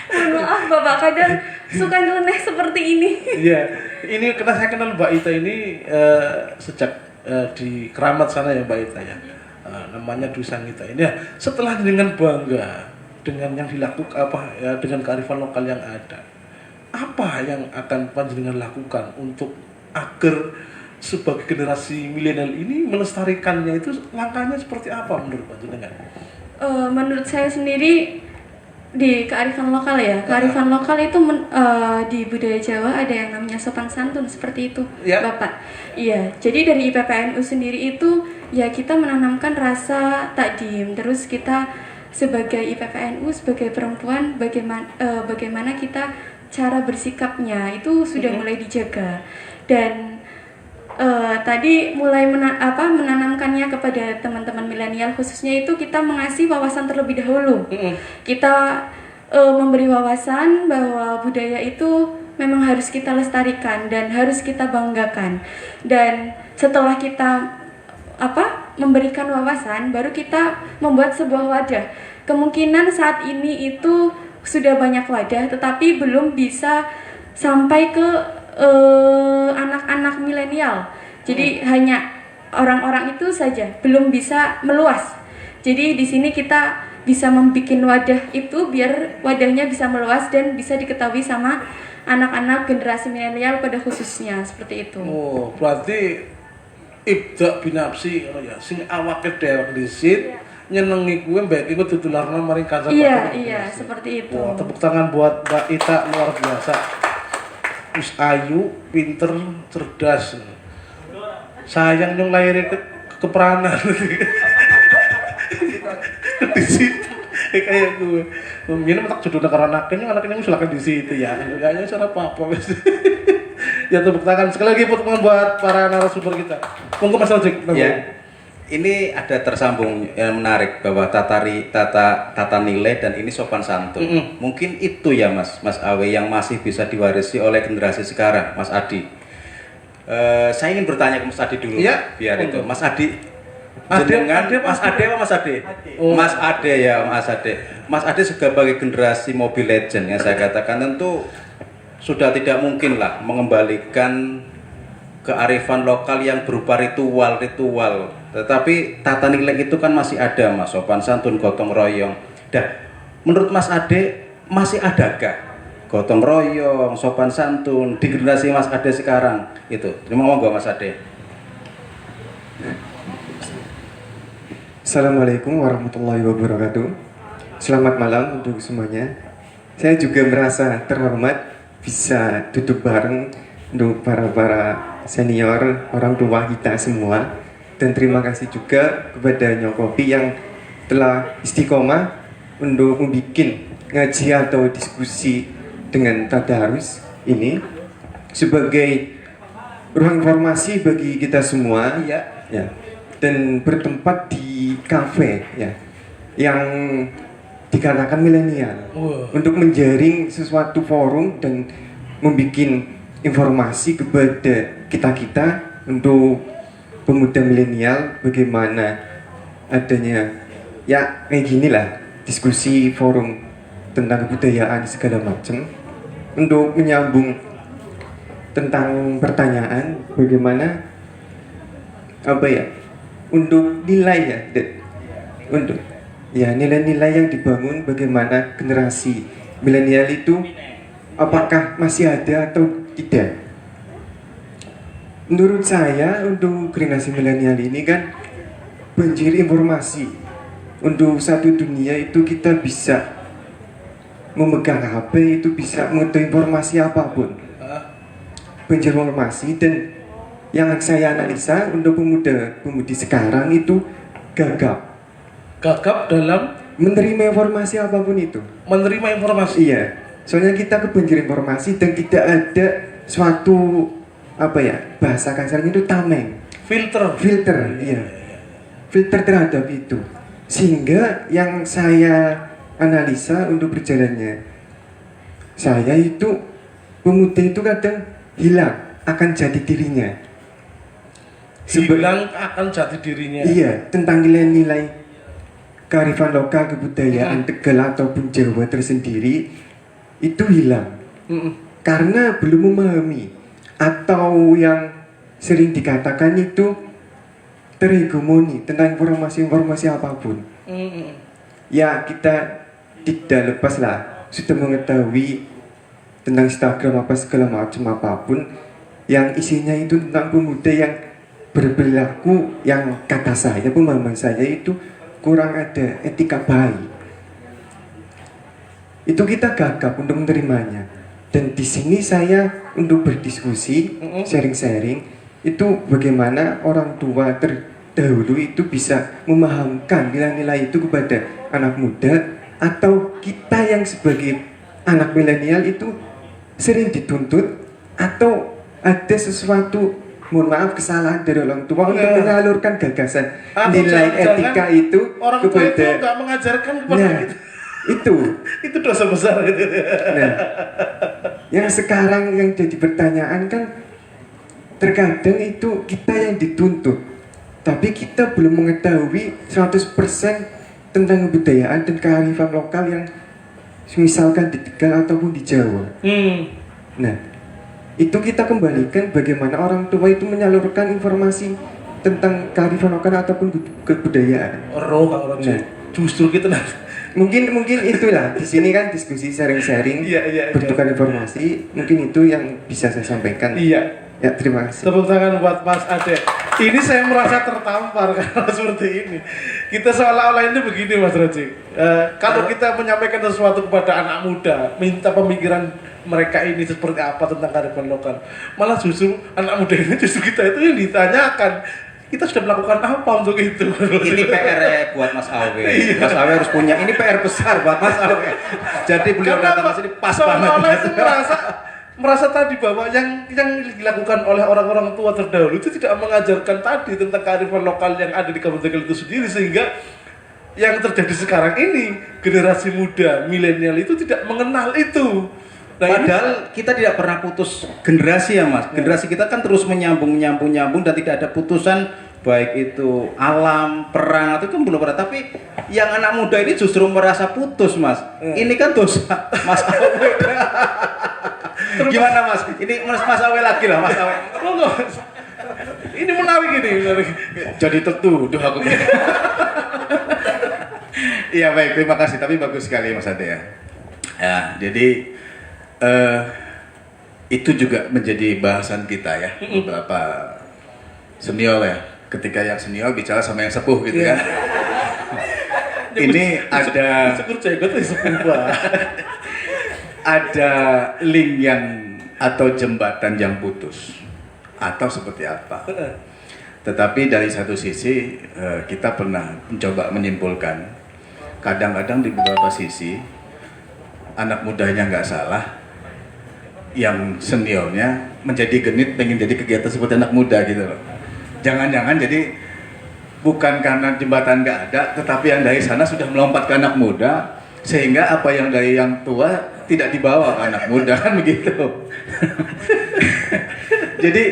[SPEAKER 6] Mohon maaf Bapak, kadang suka nyeleneh seperti ini.
[SPEAKER 2] Iya, ini karena saya kenal Mbak Ita ini sejak di Keramat sana ya Mbak Ita ya, namanya Dwi Sangita ini ya. Setelah dengan bangga dengan yang dilakukan dengan kearifan lokal yang ada, apa yang akan panjenengan lakukan untuk agar sebagai generasi milenial ini melestarikannya, itu langkahnya seperti apa menurut panjenengan?
[SPEAKER 6] Menurut saya sendiri di kearifan lokal ya, kearifan lokal itu di budaya Jawa ada yang namanya sopan santun seperti itu
[SPEAKER 2] ya.
[SPEAKER 6] Bapak. Iya, jadi dari IPPNU sendiri itu ya kita menanamkan rasa takdim, terus kita sebagai IPPNU sebagai perempuan bagaimana kita cara bersikapnya itu sudah mulai dijaga, dan tadi mulai menanamkannya kepada teman-teman milenial khususnya itu kita mengasih wawasan terlebih dahulu. Kita memberi wawasan bahwa budaya itu memang harus kita lestarikan dan harus kita banggakan. Dan setelah kita memberikan wawasan, baru kita membuat sebuah wadah. Kemungkinan saat ini itu sudah banyak wadah, tetapi belum bisa sampai ke anak-anak milenial. Jadi hanya orang-orang itu saja, belum bisa meluas. Jadi di sini kita bisa membuat wadah itu biar wadahnya bisa meluas dan bisa diketahui sama anak-anak generasi milenial pada khususnya, seperti itu.
[SPEAKER 2] Oh, berarti ibda binafsi ya, sing awake dewek disit nyenengi kuwe mbek iku tutularna maring kanca.
[SPEAKER 6] Iya, seperti itu.
[SPEAKER 2] Wah, tepuk tangan buat Mbak Ita, luar biasa. Wis ayu, pinter, cerdas. Sayang nyong lahirnya keperanan. Di situ kayak gue. Minum tak jodoh karena anaknya silakan di situ ya. Kayaknya cara apa-apa. Ya, tepuk tangan sekali lagi buat para narasumber kita. Monggo Mas Ojek.
[SPEAKER 1] Ya. Ini ada tersambung yang menarik bahwa tata nilai dan ini sopan santun. Mungkin itu ya Mas Awe yang masih bisa diwarisi oleh generasi sekarang, Mas Adi. Saya ingin bertanya ke Mas Adi dulu,
[SPEAKER 2] ya,
[SPEAKER 1] biar itu Mas Adi Mas Ade apa Mas Ade?
[SPEAKER 2] Oh.
[SPEAKER 1] Mas Ade ya, Mas Ade. Mas Ade sebagai generasi Mobile Legend yang saya katakan tentu sudah tidak mungkin lah mengembalikan kearifan lokal yang berupa ritual. Tetapi tata nilai itu kan masih ada, Mas, sopan santun, gotong royong. Dan menurut Mas Ade masih adakah gotong royong, sopan santun di generasi Mas Ade sekarang itu? Terima kasih Mas Ade.
[SPEAKER 7] Assalamualaikum warahmatullahi wabarakatuh. Selamat malam untuk semuanya. Saya juga merasa terhormat bisa duduk bareng untuk para senior, orang tua kita semua. Dan terima kasih juga kepada Nyokopi yang telah istiqomah untuk membuat ngaji atau diskusi dengan tadarus ini sebagai ruang informasi bagi kita semua. Ya. Dan bertempat di kafe ya yang dikatakan milenial untuk menjaring sesuatu forum dan membuat informasi kepada kita untuk pemuda milenial bagaimana adanya ya kayak gini lah diskusi forum tentang kebudayaan segala macam untuk menyambung tentang pertanyaan bagaimana apa ya untuk nilai ya, untuk ya nilai-nilai yang dibangun bagaimana generasi milenial itu apakah masih ada atau tidak? Menurut saya untuk generasi milenial ini kan banjir informasi. Untuk satu dunia itu kita bisa memegang HP itu bisa mengetahui informasi apapun. Banjir informasi dan yang saya analisa untuk pemuda-pemudi sekarang itu gagap
[SPEAKER 2] dalam
[SPEAKER 7] menerima informasi apapun itu.
[SPEAKER 2] menerima informasi.
[SPEAKER 7] Iya, soalnya kita kebanjir informasi dan tidak ada suatu apa ya bahasa kasarnya itu tameng. Filter, iya. Filter terhadap itu. Sehingga yang saya analisa untuk berjalannya saya itu pemuda itu kadang hilang akan jati dirinya.
[SPEAKER 2] Hilang akan jati dirinya.
[SPEAKER 7] Iya, tentang nilai-nilai kearifan lokal, kebudayaan Tegal ataupun Jawa tersendiri itu hilang. Karena belum memahami atau yang sering dikatakan itu terhegemoni tentang informasi-informasi apapun. Ya, kita tidak lepas lah sudah mengetahui tentang Instagram apa segala macam apapun yang isinya itu tentang pemuda yang berperilaku yang kata saya, pemahaman saya itu kurang ada etika baik. Itu kita gagap untuk menerimanya. Dan di sini saya untuk berdiskusi, sharing-sharing itu bagaimana orang tua terdahulu itu bisa memahamkan nilai-nilai itu kepada anak muda atau kita yang sebagai anak milenial itu sering dituntut atau ada sesuatu mohon maaf kesalahan dari orang tua untuk menyalurkan gagasan nilai etika itu
[SPEAKER 2] orang tua
[SPEAKER 7] kepada
[SPEAKER 2] itu nggak mengajarkan kepada kita. Itu dosa besar gitu.
[SPEAKER 7] Nah, yang sekarang yang jadi pertanyaan kan terkadang itu kita yang dituntut tapi kita belum mengetahui 100% tentang kebudayaan dan kearifan lokal yang misalkan di Tegal ataupun di Jawa. Nah, itu kita kembalikan bagaimana orang tua itu menyalurkan informasi tentang kearifan lokal ataupun kebudayaan.
[SPEAKER 2] Nah, justru kita
[SPEAKER 7] mungkin itulah di sini kan diskusi sharing-sharing, bertukar informasi, mungkin itu yang bisa saya sampaikan.
[SPEAKER 2] Iya.
[SPEAKER 7] Ya, terima kasih.
[SPEAKER 2] Tepuk tangan buat Mas Ade. Ini saya merasa tertampar karena seperti ini. Kita seolah-olah ini begini Mas Roji. Kalau kita menyampaikan sesuatu kepada anak muda, minta pemikiran mereka ini seperti apa tentang kearifan lokal, malah justru anak muda ini justru kita itu yang ditanyakan. Kita sudah melakukan apa untuk itu?
[SPEAKER 1] Ini PR buat Mas Awe. Mas Awe harus punya. Ini PR besar buat Mas Awe. Jadi beliau datang ke sini pas banget.
[SPEAKER 2] Merasa tadi bahwa yang dilakukan oleh orang-orang tua terdahulu itu tidak mengajarkan tadi tentang kearifan lokal yang ada di Kabupaten itu sendiri, sehingga yang terjadi sekarang ini generasi muda milenial itu tidak mengenal itu. Nah,
[SPEAKER 1] padahal kita tidak pernah putus generasi ya Mas. Generasi kita kan terus menyambung dan tidak ada putusan baik itu alam, perang itu kan belum pernah. Tapi yang anak muda ini justru merasa putus, Mas. Ini kan dosa Mas Awe. Gimana Mas? Ini Mas Awe lagi lah, Mas Awe.
[SPEAKER 2] Ini menarik ini.
[SPEAKER 3] Jadi tertuduh aku. Iya baik, terima kasih. Tapi bagus sekali Mas Ade ya. Ya, jadi itu juga menjadi bahasan kita ya. Beberapa senior ya. Ketika yang senior bicara sama yang sepuh gitu kan. Ini ada ada link yang atau jembatan yang putus atau seperti apa. Tetapi dari satu sisi kita pernah mencoba menyimpulkan kadang-kadang di beberapa sisi anak mudanya nggak salah, yang seniornya menjadi genit pengen jadi kegiatan seperti anak muda gitu loh. Jangan-jangan jadi bukan karena jembatan nggak ada, tetapi yang dari sana sudah melompat ke anak muda, sehingga apa yang dari yang tua tidak dibawa ke anak muda kan begitu. Jadi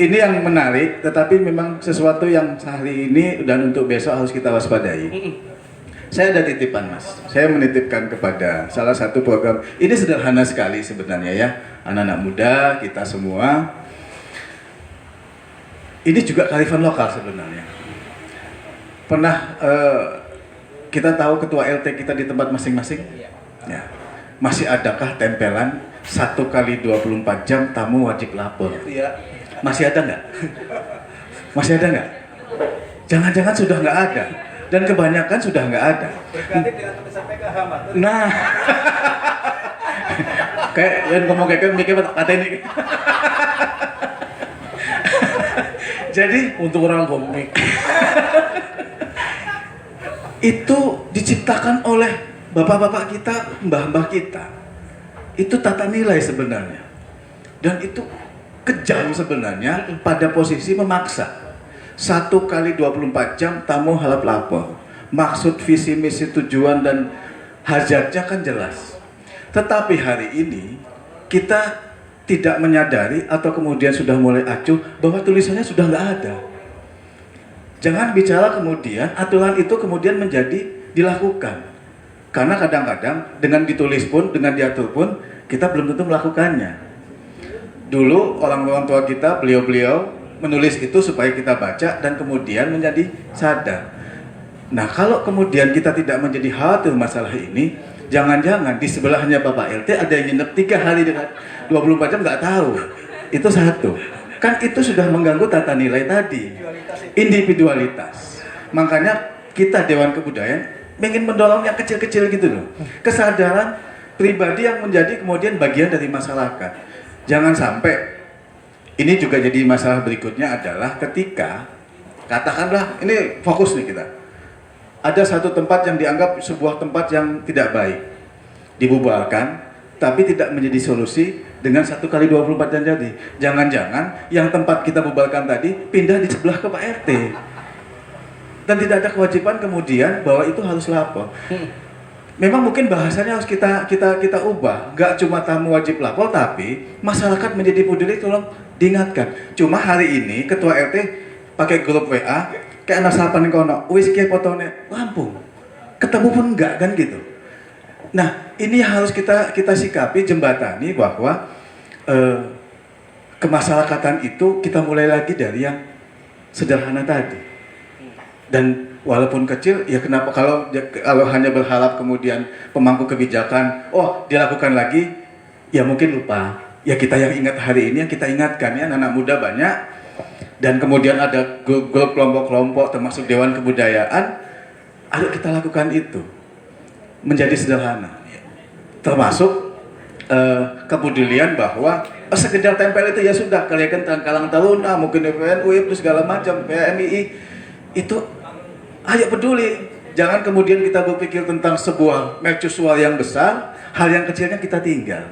[SPEAKER 3] ini yang menarik, tetapi memang sesuatu yang hari ini dan untuk besok harus kita waspadai. Saya ada titipan Mas, saya menitipkan kepada salah satu program, ini sederhana sekali sebenarnya ya, anak-anak muda, kita semua. Ini juga kearifan lokal sebenarnya. Pernah kita tahu ketua LT kita di tempat masing-masing? Ya. Masih adakah tempelan 1 kali 24 jam tamu wajib lapor?
[SPEAKER 2] Iya.
[SPEAKER 3] Masih ada nggak? Masih ada nggak? Jangan-jangan sudah nggak ada. Dan kebanyakan sudah nggak ada. Nah, kayak yang ngomong kayak mikir kata ini.
[SPEAKER 2] Jadi untuk orang komik
[SPEAKER 3] itu diciptakan oleh bapak-bapak kita, mbah-mbah kita. Itu tata nilai sebenarnya. Dan itu kejam sebenarnya pada posisi memaksa. 1 kali 24 jam tamu halap lapor. Maksud, visi, misi, tujuan dan hajatnya kan jelas. Tetapi hari ini kita tidak menyadari atau kemudian sudah mulai acuh bahwa tulisannya sudah nggak ada. Jangan bicara kemudian aturan itu kemudian menjadi dilakukan. Karena kadang-kadang dengan ditulis pun, dengan diatur pun, kita belum tentu melakukannya. Dulu orang tua kita, beliau-beliau menulis itu supaya kita baca dan kemudian menjadi sadar. Nah kalau kemudian kita tidak menjadi khawatir masalah ini, jangan-jangan di sebelahnya Bapak LT ada yang nginep 3 hari dengan 24 jam nggak tahu. Itu satu. Kan itu sudah mengganggu tata nilai tadi. Individualitas. Makanya kita Dewan Kebudayaan ingin mendorong yang kecil-kecil gitu loh. Kesadaran pribadi yang menjadi kemudian bagian dari masyarakat. Jangan sampai ini juga jadi masalah berikutnya adalah ketika katakanlah ini fokus nih kita. Ada satu tempat yang dianggap sebuah tempat yang tidak baik, dibubarkan, tapi tidak menjadi solusi dengan 1 kali 24 jam jadi. Jangan-jangan yang tempat kita bubarkan tadi pindah di sebelah ke Pak RT. Dan tidak ada kewajiban kemudian bahwa itu harus lapor. Memang mungkin bahasanya harus kita ubah. Gak cuma tamu wajib lapor, tapi masyarakat menjadi peduli, tolong diingatkan. Cuma hari ini ketua RT pakai grup WA, kayak anak sapan kono, wis ki fotone Lampung. Ketemu pun enggak kan gitu. Nah, ini harus kita sikapi, jembatani bahwa kemasyarakatan itu kita mulai lagi dari yang sederhana tadi. Dan walaupun kecil, ya kenapa kalau hanya berharap kemudian pemangku kebijakan, oh dilakukan lagi, ya mungkin lupa. Ya kita yang ingat hari ini, yang kita ingatkan ya, anak muda banyak. Dan kemudian ada grup kelompok-kelompok termasuk Dewan Kebudayaan, ayo kita lakukan itu menjadi sederhana, termasuk kepedulian bahwa sekedar tempel itu ya sudah, kalian kan kalang taruna, mungkin FNU itu segala macam, PMII itu, ayo peduli, jangan kemudian kita berpikir tentang sebuah mercusuar yang besar, hal yang kecilnya kita tinggal.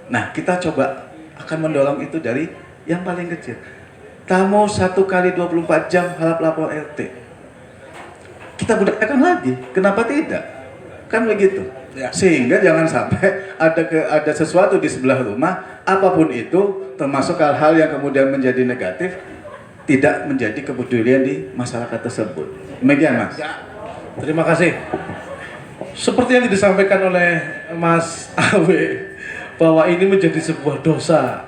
[SPEAKER 3] Nah kita coba akan mendorong itu dari yang paling kecil. Tamu 1 kali 24 jam halap lapor RT. Kita budayakan lagi, kenapa tidak? Kan begitu. Ya. Sehingga jangan sampai ada sesuatu di sebelah rumah, apapun itu, termasuk hal-hal yang kemudian menjadi negatif,
[SPEAKER 4] tidak menjadi kepedulian di masyarakat tersebut. Demikian Mas.
[SPEAKER 2] Ya, terima kasih. Seperti yang disampaikan oleh Mas Awe, bahwa ini menjadi sebuah dosa,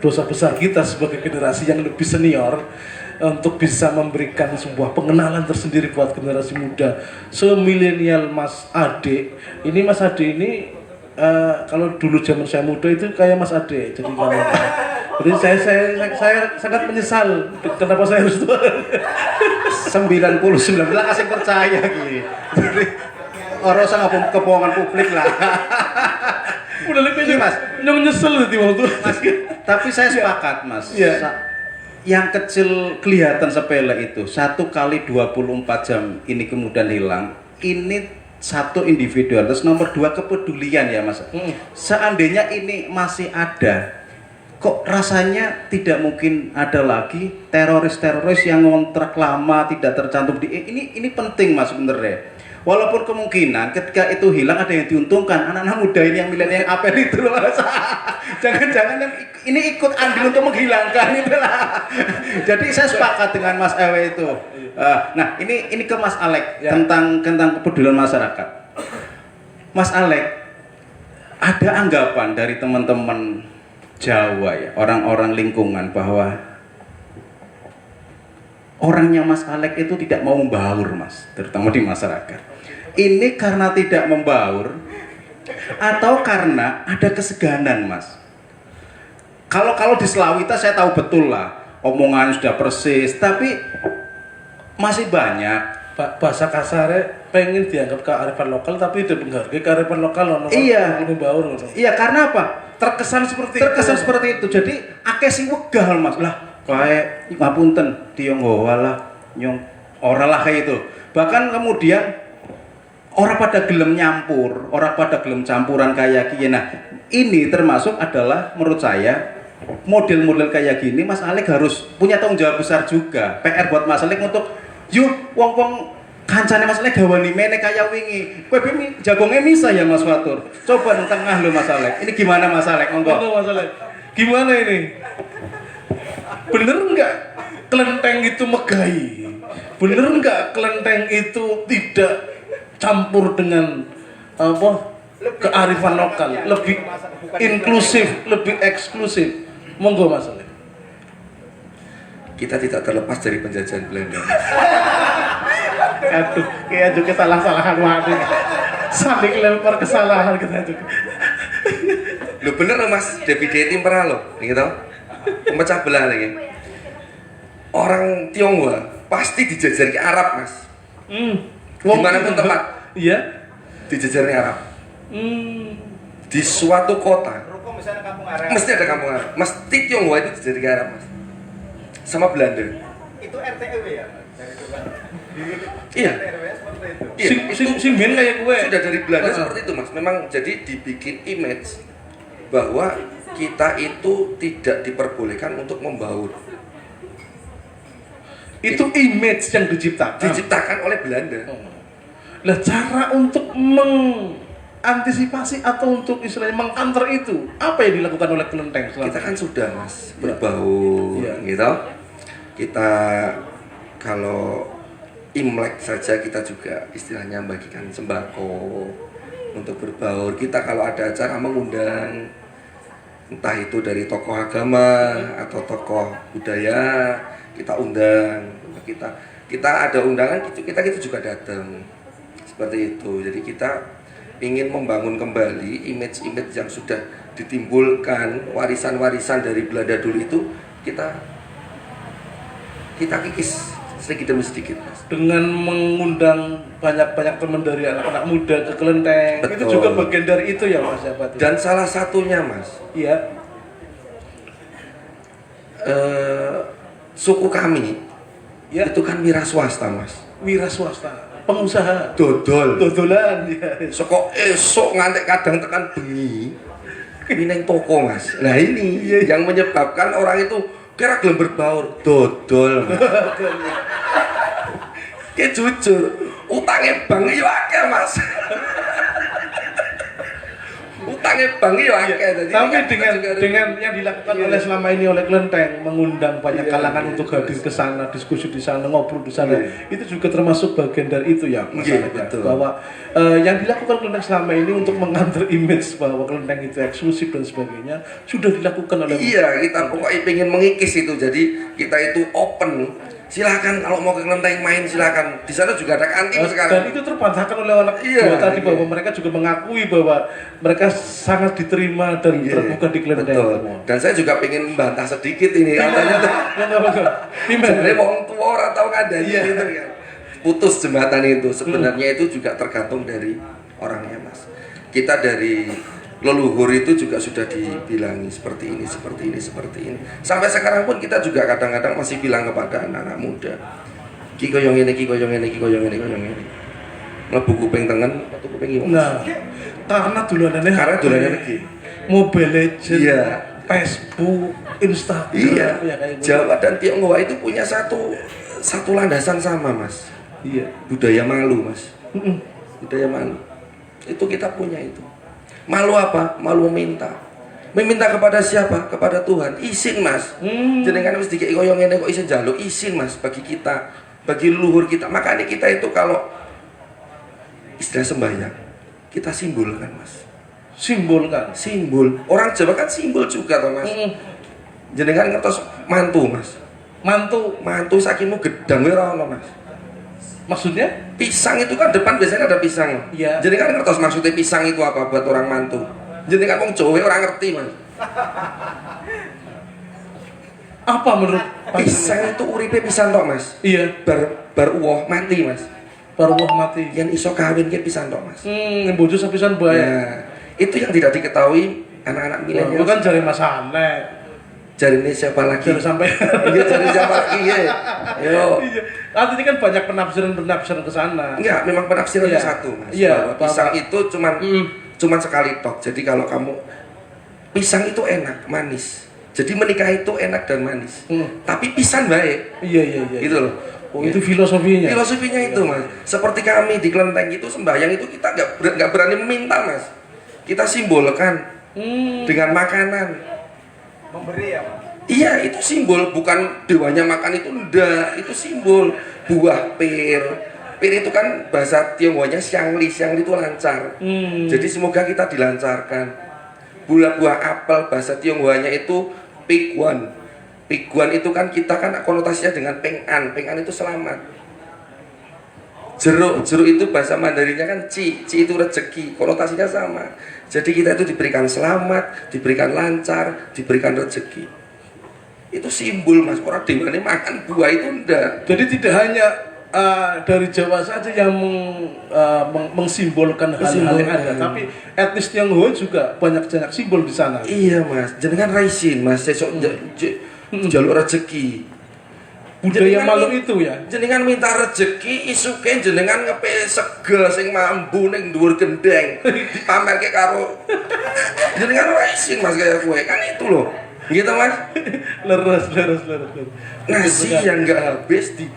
[SPEAKER 2] dosa besar kita sebagai generasi yang lebih senior untuk bisa memberikan sebuah pengenalan tersendiri buat generasi muda. Semilenial Mas Ade, ini Mas Ade ini kalau dulu zaman saya muda itu kayak Mas Ade, jadi saya sangat menyesal kenapa saya harus tua.
[SPEAKER 1] 99 lah kasih percaya gitu. Jadi orang usah ngomong kebohongan publik lah.
[SPEAKER 2] Udah lebih
[SPEAKER 1] Mas,
[SPEAKER 2] nyesel nanti waktu.
[SPEAKER 1] Mas, tapi saya sepakat Mas.
[SPEAKER 2] Iya.
[SPEAKER 1] Yang kecil kelihatan sepele itu 1 kali 24 jam ini kemudian hilang. Ini satu individual. Terus nomor 2 kepedulian ya Mas. Seandainya ini masih ada, kok rasanya tidak mungkin ada lagi teroris-teroris yang ngontrak lama tidak tercantum di ini penting Mas sebenarnya. Walaupun kemungkinan ketika itu hilang ada yang diuntungkan, anak-anak muda ini yang milenial apel itu loh Mas. Jangan-jangan ini ikut andil untuk menghilangkan itu lah. Jadi saya sepakat dengan Mas Ewe itu. Nah ini ke Mas Alek tentang kepedulian masyarakat. Mas Alek, ada anggapan dari teman-teman Jawa ya, orang-orang lingkungan bahwa orangnya Mas Alek itu tidak mau membaur Mas, terutama di masyarakat. Ini karena tidak membaur atau karena ada keseganan Mas? Kalau di Selawita saya tahu betul lah, omongan sudah persis, tapi masih banyak
[SPEAKER 2] bahasa kasarnya pengen dianggap kearifan lokal tapi tidak menghargai kearifan lokal.
[SPEAKER 1] Iya.
[SPEAKER 2] Membaur.
[SPEAKER 1] Iya, karena apa?
[SPEAKER 2] Terkesan seperti itu.
[SPEAKER 1] Jadi akeh sing wegah Mas lah. Kayak ngapunten Tionghoa lah, nyong ora lah kayak itu. Bahkan kemudian orang pada gelem nyampur, orang pada gelem campuran kayak gini. Nah, ini termasuk adalah menurut saya model-model kayak gini Mas Alek harus punya tanggung jawab besar juga. PR buat Mas Alek untuk yuk wong-wong kancane Mas Alek gawani meneh kaya wingi. Kowe jagongnya misa ya Mas Fatur. Coba nang tengah lho Mas Alek. Ini gimana Mas Alek? Monggo.
[SPEAKER 2] Mas Alek. Gimana ini? Bener nggak kelenteng itu megai? Bener nggak kelenteng itu tidak campur dengan kearifan lokal, lebih inklusif, lebih eksklusif? Monggo Mas Alek.
[SPEAKER 5] Kita tidak terlepas dari penjajahan Belanda.
[SPEAKER 2] Aduh, kayak juga salah-salahan waduh. Saling lempar kesalahan kita juga.
[SPEAKER 5] Lu bener loh Mas, David pernah loh, gitu. Pemecah belah lagi. Orang Tionghoa pasti dijajari Arab Mas. Dimanapun tempat.
[SPEAKER 2] Iya.
[SPEAKER 5] Dijajari Arab. Di suatu kota. Mesti ada kampung Arab. Mesti Tionghoa itu dijajari Arab Mas. Sama Belanda.
[SPEAKER 4] Itu RTW ya?
[SPEAKER 5] Iya.
[SPEAKER 2] Sing ben kayak gue.
[SPEAKER 5] Sudah dari Belanda seperti itu Mas. Memang jadi dibikin image bahwa kita itu tidak diperbolehkan untuk membaur.
[SPEAKER 2] Itu image yang
[SPEAKER 5] diciptakan oleh Belanda.
[SPEAKER 2] Lah cara untuk mengantisipasi atau untuk istilahnya mengcounter itu apa yang dilakukan oleh kelenteng selama
[SPEAKER 5] Kita kan sudah Mas berbaur gitu. Kita kalau Imlek saja kita juga istilahnya bagikan sembako untuk berbaur. Kita kalau ada acara mengundang entah itu dari tokoh agama atau tokoh budaya, kita undang. Kita ada undangan kita juga datang. Seperti itu. Jadi kita ingin membangun kembali image-image yang sudah ditimbulkan, warisan-warisan dari Belanda dulu itu kita kikis sedikit demi sedikit Mas.
[SPEAKER 2] Dengan mengundang banyak-banyak teman dari anak-anak muda ke kelenteng.
[SPEAKER 5] Betul.
[SPEAKER 2] Itu juga bagian dari itu ya Mas ya Pak.
[SPEAKER 5] Dan salah satunya Mas,
[SPEAKER 2] iya.
[SPEAKER 5] Suku kami
[SPEAKER 2] Ya.
[SPEAKER 5] itu kan wira swasta Mas.
[SPEAKER 2] Wira swasta, pengusaha, dodolan ya.
[SPEAKER 5] Soko esok ngantek kadang tekan bengi mineng toko Mas. Nah ini yang menyebabkan orang itu kira gelem berbaur dodol Mas. Kayak jujur utangnya bank yo akeh Mas. Utangnya bank ya akeh. Jadi
[SPEAKER 2] Tapi
[SPEAKER 5] kan
[SPEAKER 2] dengan yang dilakukan oleh selama ini oleh Kelenteng, mengundang banyak kalangan untuk hadir ke sana, diskusi di sana, ngobrol di sana, itu juga termasuk bagian dari itu ya, Mas Alek, ya.
[SPEAKER 5] betul.
[SPEAKER 2] Bahwa yang dilakukan Kelenteng selama ini untuk mengantar image bahwa Kelenteng itu eksklusif dan sebagainya sudah dilakukan oleh
[SPEAKER 5] Iya, kita pokoknya pengen mengikis itu. Jadi kita itu open. Silakan kalau mau ke Kelenteng main silakan. Di sana juga ada kantin
[SPEAKER 2] dan
[SPEAKER 5] sekarang.
[SPEAKER 2] itu terpatahkan oleh anak
[SPEAKER 5] Iya,
[SPEAKER 2] buah tadi
[SPEAKER 5] iya.
[SPEAKER 2] bahwa mereka juga mengakui bahwa mereka sangat diterima dan terbuka di Kelenteng.
[SPEAKER 5] Betul. Dan saya juga pengen membantah sedikit ini katanya tuh. Jadi wong tua ora tau ngandani gitu kan. Putus jembatan itu sebenarnya itu juga tergantung dari orangnya, Mas. Kita dari leluhur itu juga sudah dibilangi seperti ini, seperti ini, seperti ini. Sampai sekarang pun kita juga kadang-kadang masih bilang kepada anak-anak muda, ki koyo ngene, ki koyo ngene, ki koyo ngene, koyo ngene. Mlebu kuping tengen, metu kuping kiwa.
[SPEAKER 2] Nah, karena dolanannya
[SPEAKER 5] Karena dolanannya iki.
[SPEAKER 2] Mobile Legends,
[SPEAKER 5] Iya.
[SPEAKER 2] Facebook, Instagram,
[SPEAKER 5] Iya,
[SPEAKER 2] ya kayak gitu.
[SPEAKER 5] Jawa dan Tionghoa itu punya satu landasan sama, Mas.
[SPEAKER 2] Iya.
[SPEAKER 5] Budaya malu, Mas. Budaya malu. Itu kita punya itu. Malu apa? Malu meminta. Meminta kepada siapa? Kepada Tuhan. Izin, Mas. Jenengan wis dikeki koyo ngene kok izin njaluk izin, Mas, bagi kita, bagi leluhur kita. Makanya kita itu kalau istilah sembahyang, kita simbolkan, Mas.
[SPEAKER 2] Simbol kan.
[SPEAKER 5] Simbol. Orang Jawa kan simbol juga, toh, Mas. Jenengan ngertos mantu, Mas. Mantu sakimu gedang ora ono, Mas.
[SPEAKER 2] Maksudnya?
[SPEAKER 5] Pisang itu kan depan biasanya ada pisang.
[SPEAKER 2] Iya.
[SPEAKER 5] Jadi kan ngertos maksudnya pisang itu apa buat orang mantu. Jadi kan wong Jawa orang ngerti, Mas.
[SPEAKER 2] Apa menurut
[SPEAKER 5] Pisang itu uripe pisan tok, Mas.
[SPEAKER 2] Iya.
[SPEAKER 5] Bar uwoh mati, Mas.
[SPEAKER 2] Baru mati.
[SPEAKER 5] Yang iso kawin ke pisan tok, Mas.
[SPEAKER 2] Bojo sepisan bayar.
[SPEAKER 5] Nah, itu yang tidak diketahui anak-anak milenial.
[SPEAKER 2] Bukan cari masalah.
[SPEAKER 5] Jari ini siapa lagi?
[SPEAKER 2] Jangan sampai.
[SPEAKER 5] Iya, jari siapa lagi ya? Yo.
[SPEAKER 2] Iya. Artinya kan banyak penafsiran ke sana.
[SPEAKER 5] Enggak, memang penafsirannya
[SPEAKER 2] Iya.
[SPEAKER 5] satu, Mas.
[SPEAKER 2] Iya,
[SPEAKER 5] Bahwa pisang itu cuman sekali tok. Jadi kalau kamu pisang itu enak, manis. Jadi menikah itu enak dan manis. Tapi pisang baik.
[SPEAKER 2] Iya.
[SPEAKER 5] Gitu loh.
[SPEAKER 2] Oh, itu filosofinya.
[SPEAKER 5] Filosofinya itu, Mas. Seperti kami di Kelenteng itu sembahyang itu kita nggak berani meminta, Mas. Kita simbolkan dengan makanan.
[SPEAKER 7] Memberi ya, Pak?
[SPEAKER 5] Iya, itu simbol, bukan dewanya makan itu enggak, itu simbol. Buah pir. Pir itu kan bahasa Tionghoanya siangli itu lancar. Jadi semoga kita dilancarkan. Buah apel bahasa Tionghoanya itu piguan. Piguan itu kan kita kan konotasinya dengan peng'an. Peng'an itu selamat. Jeruk itu bahasa Mandarinnya kan ci itu rezeki, konotasinya sama. Jadi kita itu diberikan selamat, diberikan lancar, diberikan rezeki. Itu simbol, Mas. Orang dewane makan buah itu enggak.
[SPEAKER 2] Jadi tidak hanya dari Jawa saja yang mengsimbolkan hal-hal yang ada, tapi etnis Tionghoa juga banyak simbol di sana.
[SPEAKER 5] Iya, Mas. Jenengan raisin, Mas. Sesok jalur rezeki.
[SPEAKER 2] Budaya malu itu ya.
[SPEAKER 5] Jenengan minta rezeki, isuke jenengan ngepe sega sing mambu ning dhuwur gendeng dipamerke karo jenengan raisin, Mas, kayak kue kan itu loh. Gitu, Mas.
[SPEAKER 2] Leres.
[SPEAKER 5] Nasi yang enggak habis di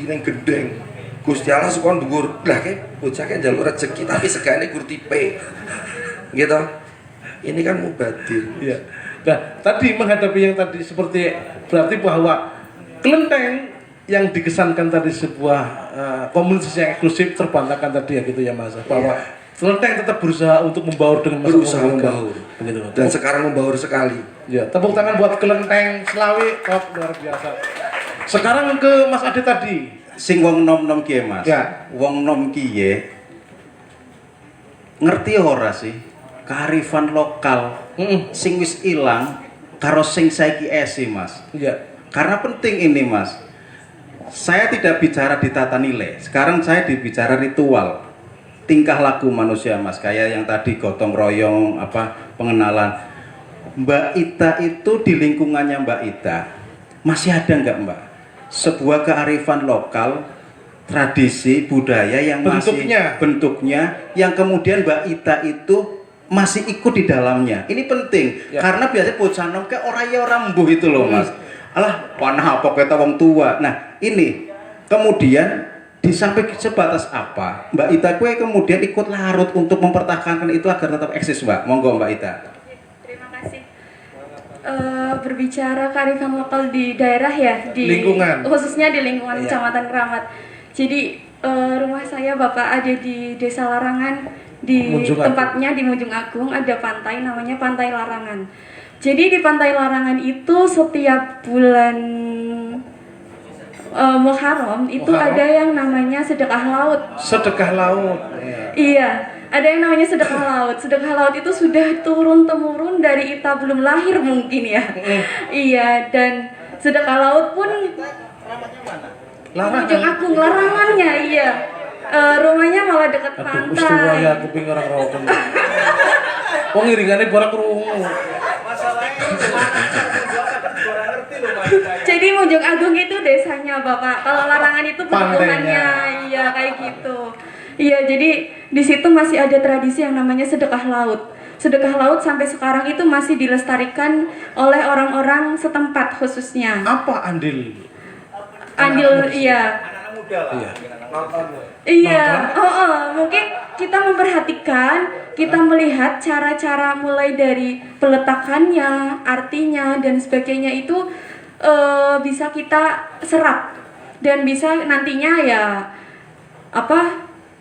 [SPEAKER 5] ning gendeng. Gusti Allah suka dhuwur. Lah ke bocah ke njaluk rezeki tapi segane gur tipe. Gitu. Ini kan mubadir.
[SPEAKER 2] Iya. Nah, tadi menghadapi yang tadi seperti berarti bahwa Kelenteng yang dikesankan tadi sebuah komunitas yang eksklusif terbantahkan tadi ya gitu ya, Mas. Bahwa Kelenteng tetap berusaha untuk membaur dengan
[SPEAKER 5] Berusaha
[SPEAKER 2] masyarakat.
[SPEAKER 5] membaur.
[SPEAKER 2] Begitu.
[SPEAKER 5] Dan sekarang membaur sekali.
[SPEAKER 2] Ya, tepuk tangan buat Kelenteng Selawi, top luar biasa. Sekarang ke Mas Ade tadi.
[SPEAKER 1] Sing wong nom-nom kiye, Mas.
[SPEAKER 2] Ya.
[SPEAKER 1] Wong nom kiye ngerti ora sih kearifan lokal sing wis ilang karo sing saiki esi, Mas.
[SPEAKER 2] Iya.
[SPEAKER 1] Karena penting ini, Mas. Saya tidak bicara di tata nilai. Sekarang saya dibicara ritual. Tingkah laku manusia, Mas. Kayak yang tadi gotong royong, pengenalan. Mbak Ita itu di lingkungannya Mbak Ita masih ada nggak, Mbak? Sebuah kearifan lokal, tradisi, budaya yang bentuknya yang kemudian Mbak Ita itu masih ikut di dalamnya. Ini penting. Karena biasanya bocah nom kayak orang mbuh itu loh, Mas. Alah, panah apa kita wong tua. Nah, ini kemudian sampai sebatas apa Mbak Ita kue kemudian ikut larut untuk mempertahankan itu agar tetap eksis Mbak? Monggo Mbak Ita.
[SPEAKER 6] Terima kasih. Berbicara kearifan lokal di daerah ya, di
[SPEAKER 2] Lingkungan.
[SPEAKER 6] khususnya di lingkungan
[SPEAKER 2] Iya.
[SPEAKER 6] Kecamatan Keramat. Jadi rumah saya Bapak ada di Desa Larangan, di
[SPEAKER 2] Munjung Agung.
[SPEAKER 6] tempatnya di Munjung Agung ada pantai namanya Pantai Larangan. Jadi di Pantai Larangan itu setiap bulan Muharram itu
[SPEAKER 2] Muharram.
[SPEAKER 6] ada yang namanya sedekah laut.
[SPEAKER 2] Sedekah laut.
[SPEAKER 6] Iya, ada yang namanya sedekah laut. Sedekah laut itu sudah turun temurun dari Ita belum lahir mungkin ya. Iya, dan sedekah laut pun
[SPEAKER 2] Larangan.
[SPEAKER 6] Ujung Agung larangannya, iya. Rumahnya malah dekat
[SPEAKER 2] Aduh, mesti wae
[SPEAKER 6] pantai.
[SPEAKER 2] aku pengen orang rawon. Wong ngiringane barang krungu.
[SPEAKER 6] Jadi Ujung Agung itu desanya Bapak. Kalau larangan itu pegunungannya,
[SPEAKER 2] Pantainya.
[SPEAKER 6] iya kayak gitu. Iya, jadi di situ masih ada tradisi yang namanya sedekah laut. Sedekah laut sampai sekarang itu masih dilestarikan oleh orang-orang setempat khususnya.
[SPEAKER 2] Apa andil?
[SPEAKER 6] Andil, iya.
[SPEAKER 2] Iya.
[SPEAKER 6] Iya, mungkin kita memperhatikan, kita melihat cara-cara mulai dari peletakannya, artinya dan sebagainya itu bisa kita serap dan bisa nantinya ya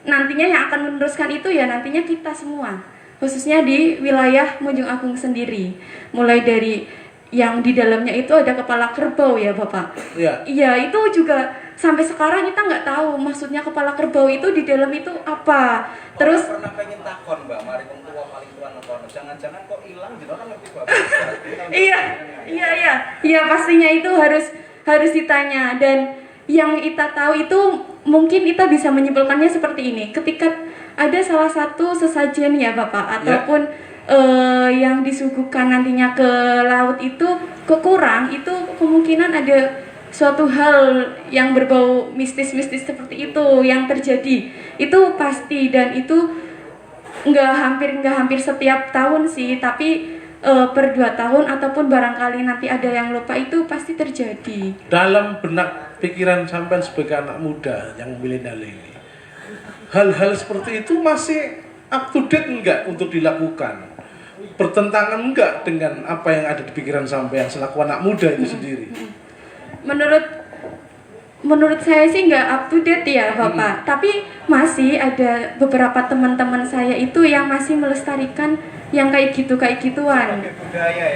[SPEAKER 6] nantinya yang akan meneruskan itu ya nantinya kita semua, khususnya di wilayah Munjung Agung sendiri, mulai dari yang di dalamnya itu ada kepala kerbau ya Bapak.
[SPEAKER 2] Iya.
[SPEAKER 6] Iya, itu juga sampai sekarang kita nggak tahu maksudnya kepala kerbau itu di dalam itu apa. Terus
[SPEAKER 1] pernah pengen takon Mbak, mari wong tua paling tua nonton. Jangan-jangan kok hilang gitu kan ngerti Mbak.
[SPEAKER 6] iya pastinya itu harus ditanya, dan yang Ita tahu itu mungkin Ita bisa menyimpulkannya seperti ini. Ketika ada salah satu sesajen ya Bapak ataupun yang disuguhkan nantinya ke laut itu kekurang, itu kemungkinan ada suatu hal yang berbau mistis-mistis seperti itu yang terjadi. Itu pasti, dan itu nggak hampir setiap tahun sih, tapi per 2 tahun ataupun barangkali nanti ada yang lupa itu pasti terjadi.
[SPEAKER 2] Dalam benak pikiran sampean sebagai anak muda yang milenial ini, hal-hal seperti itu masih up to date enggak untuk dilakukan? Bertentangan enggak dengan apa yang ada di pikiran sampean selaku anak muda itu sendiri?
[SPEAKER 6] Menurut saya sih nggak up to date ya Bapak, tapi masih ada beberapa teman-teman saya itu yang masih melestarikan yang kayak gituan.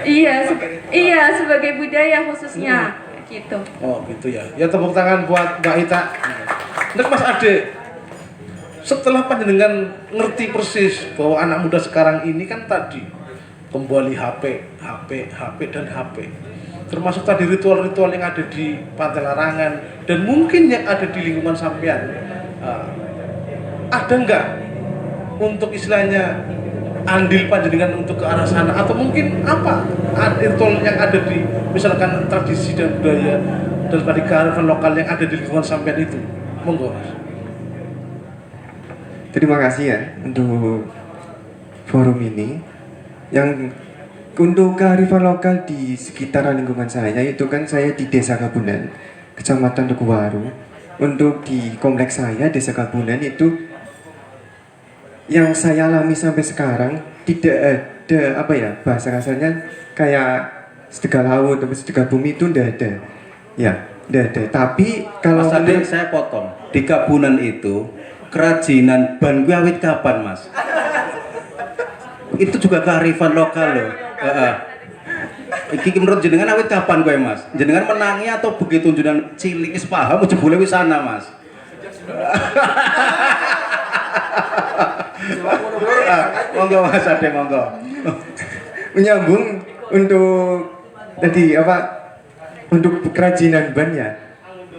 [SPEAKER 6] Iya, sebagai budaya khususnya gitu.
[SPEAKER 2] Oh gitu ya. Ya tepuk tangan buat Mbak Ita. Nek Mas Ade, setelah panjenengan ngerti persis bahwa anak muda sekarang ini kan tadi kembali HP dan HP. Termasuk tadi ritual-ritual yang ada di Pantai Larangan dan mungkin yang ada di lingkungan sampean. Ada nggak untuk istilahnya andil panjenengan untuk ke arah sana, atau mungkin apa ritual yang ada di misalkan tradisi dan budaya dan tadi kearifan lokal yang ada di lingkungan sampean itu? Monggo.
[SPEAKER 7] Terima kasih ya untuk forum ini. Yang untuk kearifan lokal di sekitar lingkungan saya itu kan saya di Desa Kabunan, Kecamatan Tuguwaru. Untuk di kompleks saya Desa Kabunan itu yang saya alami sampai sekarang tidak ada bahasa kasarnya kayak sedekah laut atau sedekah bumi itu tidak ada. Ya, tidak ada. Tapi kalau
[SPEAKER 1] Mas Ade, saya potong. Di Kabunan itu kerajinan ban gue awit kapan Mas? Itu juga kearifan lokal loh. Iki menurut jenengan awit kapan gue Mas? Jenengan menangi atau begitu jenengan cilik wis paham jebule wis sana Mas? Monggo Mas Ade, monggo.
[SPEAKER 7] Menyambung untuk tadi untuk kerajinan ban ya,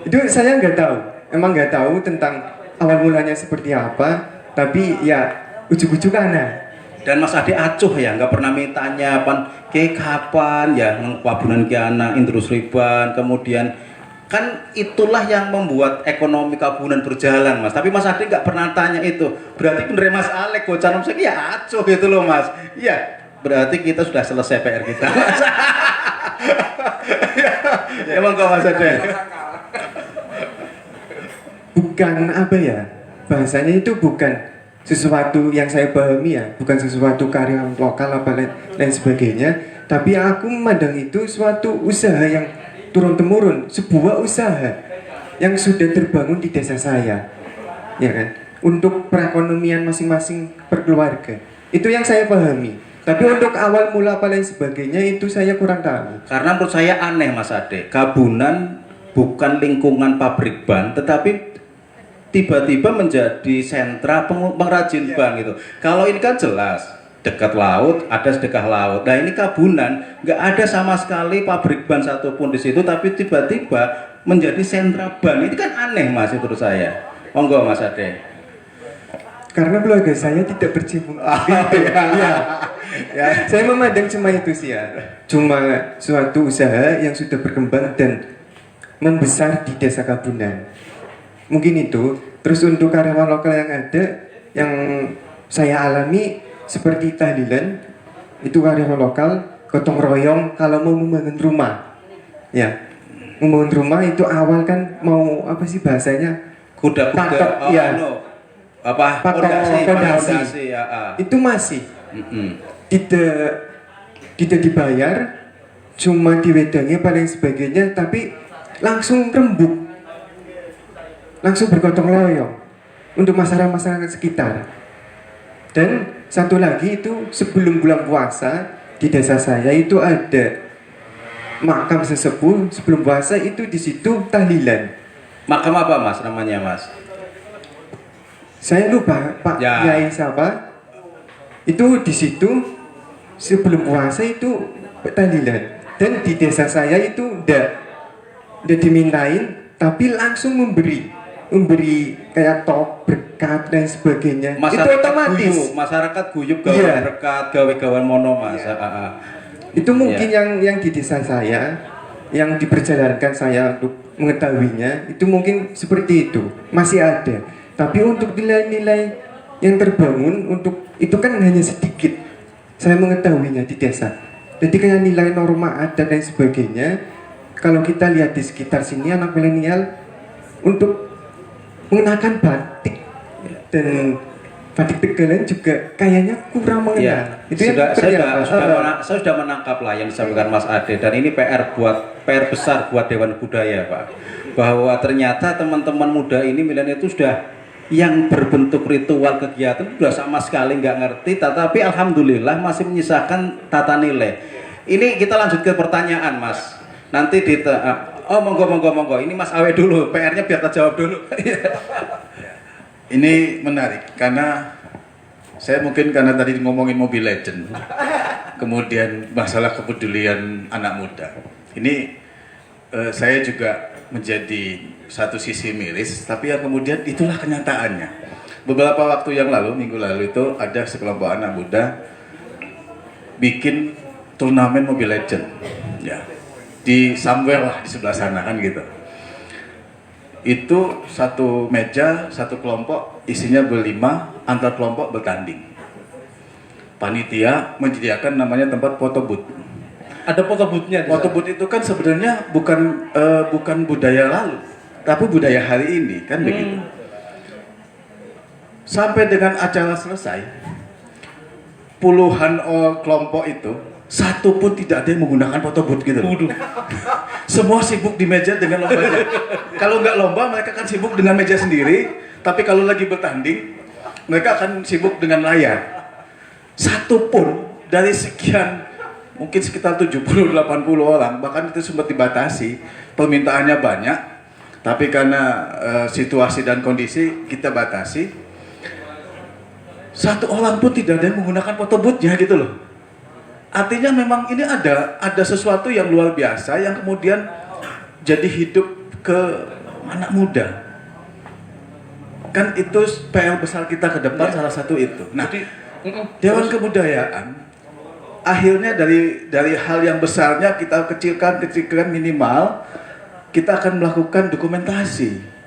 [SPEAKER 7] itu saya nggak tahu, emang nggak tahu tentang awal mulanya seperti apa, tapi ya ujuk-ujuk ana.
[SPEAKER 1] Dan Mas Ade acuh ya, nggak pernah mintanya kapan ya nang Kabunan ki ana Indrus Riban, kemudian kan itulah yang membuat ekonomi Kabunan berjalan Mas. Tapi Mas Ade nggak pernah tanya itu. Berarti bener Mas Alek bocah nom saiki ya acuh gitu loh Mas. Iya, berarti kita sudah selesai PR kita Mas. Ya monggo Mas Ade.
[SPEAKER 7] bukan apa ya, bahasanya itu bukan sesuatu yang saya pahami ya, bukan sesuatu karya lokal apa lain sebagainya, tapi aku memandang itu suatu usaha yang turun temurun, sebuah usaha yang sudah terbangun di desa saya, ya kan, untuk perekonomian masing-masing berkeluarga. Itu yang saya pahami. Tapi untuk awal mula apa lain sebagainya itu saya kurang tahu.
[SPEAKER 1] Karena menurut saya aneh Mas Ade, Kabunan bukan lingkungan pabrik ban, tetapi tiba-tiba menjadi sentra pengrajin ban gitu. Kalau ini kan jelas dekat laut, ada sedekah laut. Nah ini Kabunan nggak ada sama sekali pabrik ban satupun di situ, tapi tiba-tiba menjadi sentra ban. Itu kan aneh Mas menurut saya. Monggo Mas Ade.
[SPEAKER 7] Karena keluarga saya tidak bercimpung. Ya, saya memandang cuma itu sih ya. Cuma suatu usaha yang sudah berkembang dan membesar di desa Kabunan. Mungkin itu. Terus untuk karyawan lokal yang ada, yang saya alami seperti tahlilan, itu karyawan lokal, gotong royong kalau mau membangun rumah. Ya, membangun rumah itu awal kan mau apa sih bahasanya?
[SPEAKER 1] Kuda-kuda.
[SPEAKER 7] Patok, ya.
[SPEAKER 1] Apa? Pondasi. Ya.
[SPEAKER 7] Itu masih tidak dibayar, cuma diwedangi paling sebagainya, tapi langsung rembuk, langsung bergotong royong untuk masyarakat sekitar. Dan satu lagi itu sebelum bulan puasa di desa saya itu ada makam sesepuh, sebelum puasa itu di situ tahlilan.
[SPEAKER 1] Makam apa Mas namanya Mas?
[SPEAKER 7] Saya lupa Pak Yai siapa. Itu di situ sebelum puasa itu tahlilan. Dan di desa saya itu udah dimintain, tapi langsung memberi kayak top berkat dan sebagainya. Itu otomatis
[SPEAKER 1] masyarakat guyup gawe berkat, gawe-gawan mono Mas.
[SPEAKER 7] Itu mungkin yang di desa saya yang diperjalankan saya untuk mengetahuinya itu mungkin seperti itu, masih ada. Tapi untuk nilai-nilai yang terbangun untuk itu kan hanya sedikit saya mengetahuinya di desa. Jadi kayak nilai norma adat dan sebagainya, kalau kita lihat di sekitar sini anak milenial untuk mengenakan batik dan batik Tegalan juga kayaknya kurang mengenal.
[SPEAKER 1] Ya,
[SPEAKER 7] itu yang
[SPEAKER 1] saya sudah menangkap lah yang disampaikan Mas Ade, dan ini PR besar buat Dewan Budaya Pak, bahwa ternyata teman-teman muda ini milenial itu sudah yang berbentuk ritual kegiatan sudah sama sekali nggak ngerti, tetapi alhamdulillah masih menyisakan tata nilai. Ini kita lanjut ke pertanyaan Mas. Nanti monggo. Ini Mas Awe dulu, PR-nya biar terjawab dulu.
[SPEAKER 3] Ini menarik karena saya mungkin karena tadi ngomongin Mobile Legend, kemudian masalah kepedulian anak muda. Ini saya juga menjadi satu sisi miris, tapi yang kemudian itulah kenyataannya. Beberapa waktu yang lalu, minggu lalu itu ada sekelompok anak muda bikin turnamen Mobile Legend, ya, di somewhere lah di sebelah sana kan gitu. Itu satu meja, satu kelompok isinya berlima, antar kelompok bertanding. Panitia menyediakan namanya tempat foto booth.
[SPEAKER 2] Ada foto booth-nya.
[SPEAKER 3] Foto booth itu kan sebenarnya bukan budaya lalu, tapi budaya hari ini kan begitu. Sampai dengan acara selesai, puluhan kelompok itu satu pun tidak ada yang menggunakan foto booth gitu. Semua sibuk di meja dengan lombanya. Kalau nggak lomba mereka kan sibuk dengan meja sendiri, tapi kalau lagi bertanding mereka akan sibuk dengan layar. Satu pun dari sekian mungkin sekitar 70-80 orang, bahkan itu sempat dibatasi, permintaannya banyak, tapi karena situasi dan kondisi kita batasi. Satu orang pun tidak ada yang menggunakan foto booth-nya gitu loh. Artinya memang ini ada sesuatu yang luar biasa yang kemudian jadi hidup ke anak muda. Kan itu PR besar kita ke depan, salah satu itu. Nah, Dewan Kebudayaan akhirnya dari hal yang besarnya kita kecilkan minimal, kita akan melakukan dokumentasi.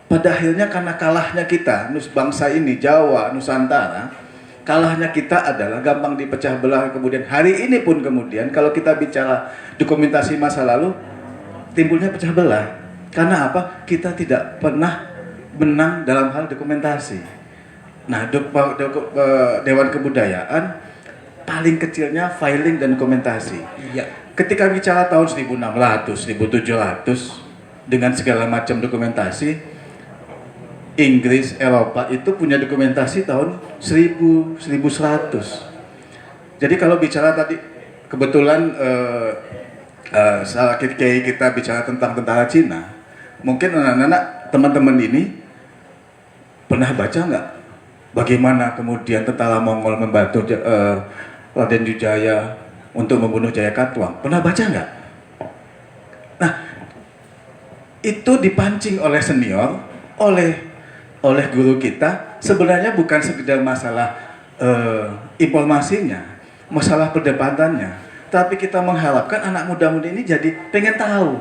[SPEAKER 3] Pada akhirnya karena kalahnya kita, bangsa ini, Jawa, Nusantara, kalahnya kita adalah gampang dipecah belah. Kemudian hari ini pun kemudian kalau kita bicara dokumentasi masa lalu, timbulnya pecah belah. Karena apa? Kita tidak pernah
[SPEAKER 4] menang dalam hal dokumentasi. Nah, Dewan Kebudayaan paling kecilnya filing dan dokumentasi.
[SPEAKER 2] Iya.
[SPEAKER 4] Ketika bicara tahun 1600, 1700 dengan segala macam dokumentasi, Inggris, Eropa itu punya dokumentasi tahun 1100. Jadi kalau bicara tadi, kebetulan salah kita bicara tentang tentara Cina, mungkin anak-anak teman-teman ini pernah baca nggak bagaimana kemudian tentara Mongol membantu Raden Wijaya untuk membunuh Jayakatwang? Pernah baca nggak? Nah, itu dipancing oleh senior, oleh guru kita, sebenarnya bukan sekedar masalah informasinya, masalah perdebatannya, tapi kita mengharapkan anak muda-mudi ini jadi pengen tahu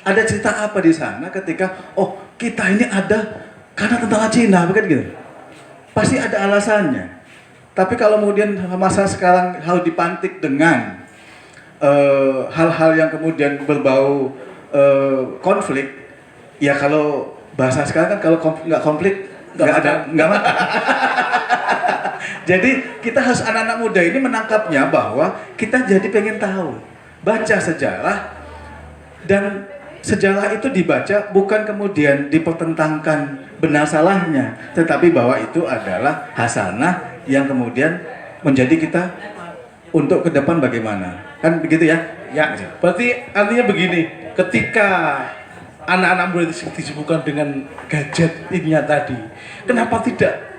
[SPEAKER 4] ada cerita apa di sana ketika kita ini ada karena tentara Cina, bukan gitu? Pasti ada alasannya. Tapi kalau kemudian masa sekarang harus dipantik dengan hal-hal yang kemudian berbau konflik, ya kalau bahasa sekarang kan kalau nggak konflik nggak makan. Jadi kita harus anak-anak muda ini menangkapnya bahwa kita jadi pengen tahu, baca sejarah, dan sejarah itu dibaca bukan kemudian dipertentangkan benar salahnya, tetapi bahwa itu adalah hasanah yang kemudian menjadi kita untuk ke depan bagaimana. Kan begitu ya?
[SPEAKER 2] Ya, berarti artinya begini, ketika anak-anak muda disibukkan dengan gadget ini tadi, kenapa tidak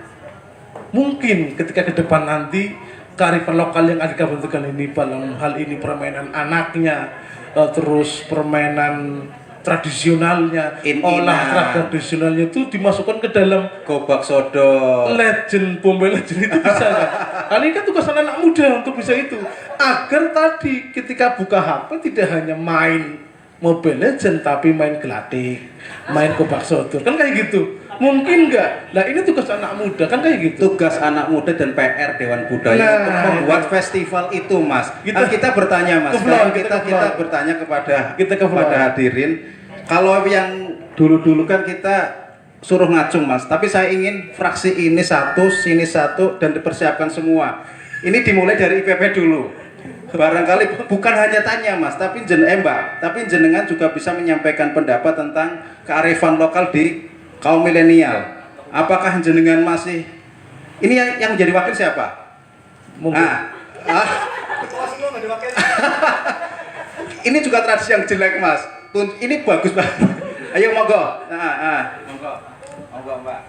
[SPEAKER 2] mungkin ketika ke depan nanti kearifan lokal yang ada bentukan ini, dalam hal ini permainan anaknya, terus permainan tradisionalnya, olahraga tradisionalnya itu dimasukkan ke dalam
[SPEAKER 1] Gobak sodor,
[SPEAKER 2] legend, Mobile Legend itu bisa kan? Kali ini kan tugas anak muda untuk bisa itu, agar tadi ketika buka HP tidak hanya main Mobile Legend tapi main gelatik, main Gobak sodor, kan kayak gitu. Mungkin enggak? Nah ini tugas anak muda kan kayak gitu.
[SPEAKER 1] Tugas anak muda dan PR Dewan Budaya untuk membuat festival itu, Mas. Kita bertanya, Mas. Kita bertanya kepada hadirin. Kalau yang dulu-dulu kan kita suruh ngacung, Mas. Tapi saya ingin fraksi ini satu, sini satu, dan dipersiapkan semua. Ini dimulai dari IPP dulu. Barangkali bukan hanya tanya, Mas, tapi tapi jenengan juga bisa menyampaikan pendapat tentang kearifan lokal di kaum milenial. Apakah jenengan masih ini yang menjadi wakil siapa? Ini juga tradisi yang jelek, Mas. Ini bagus banget. Ayo monggo. Monggo, Mbak.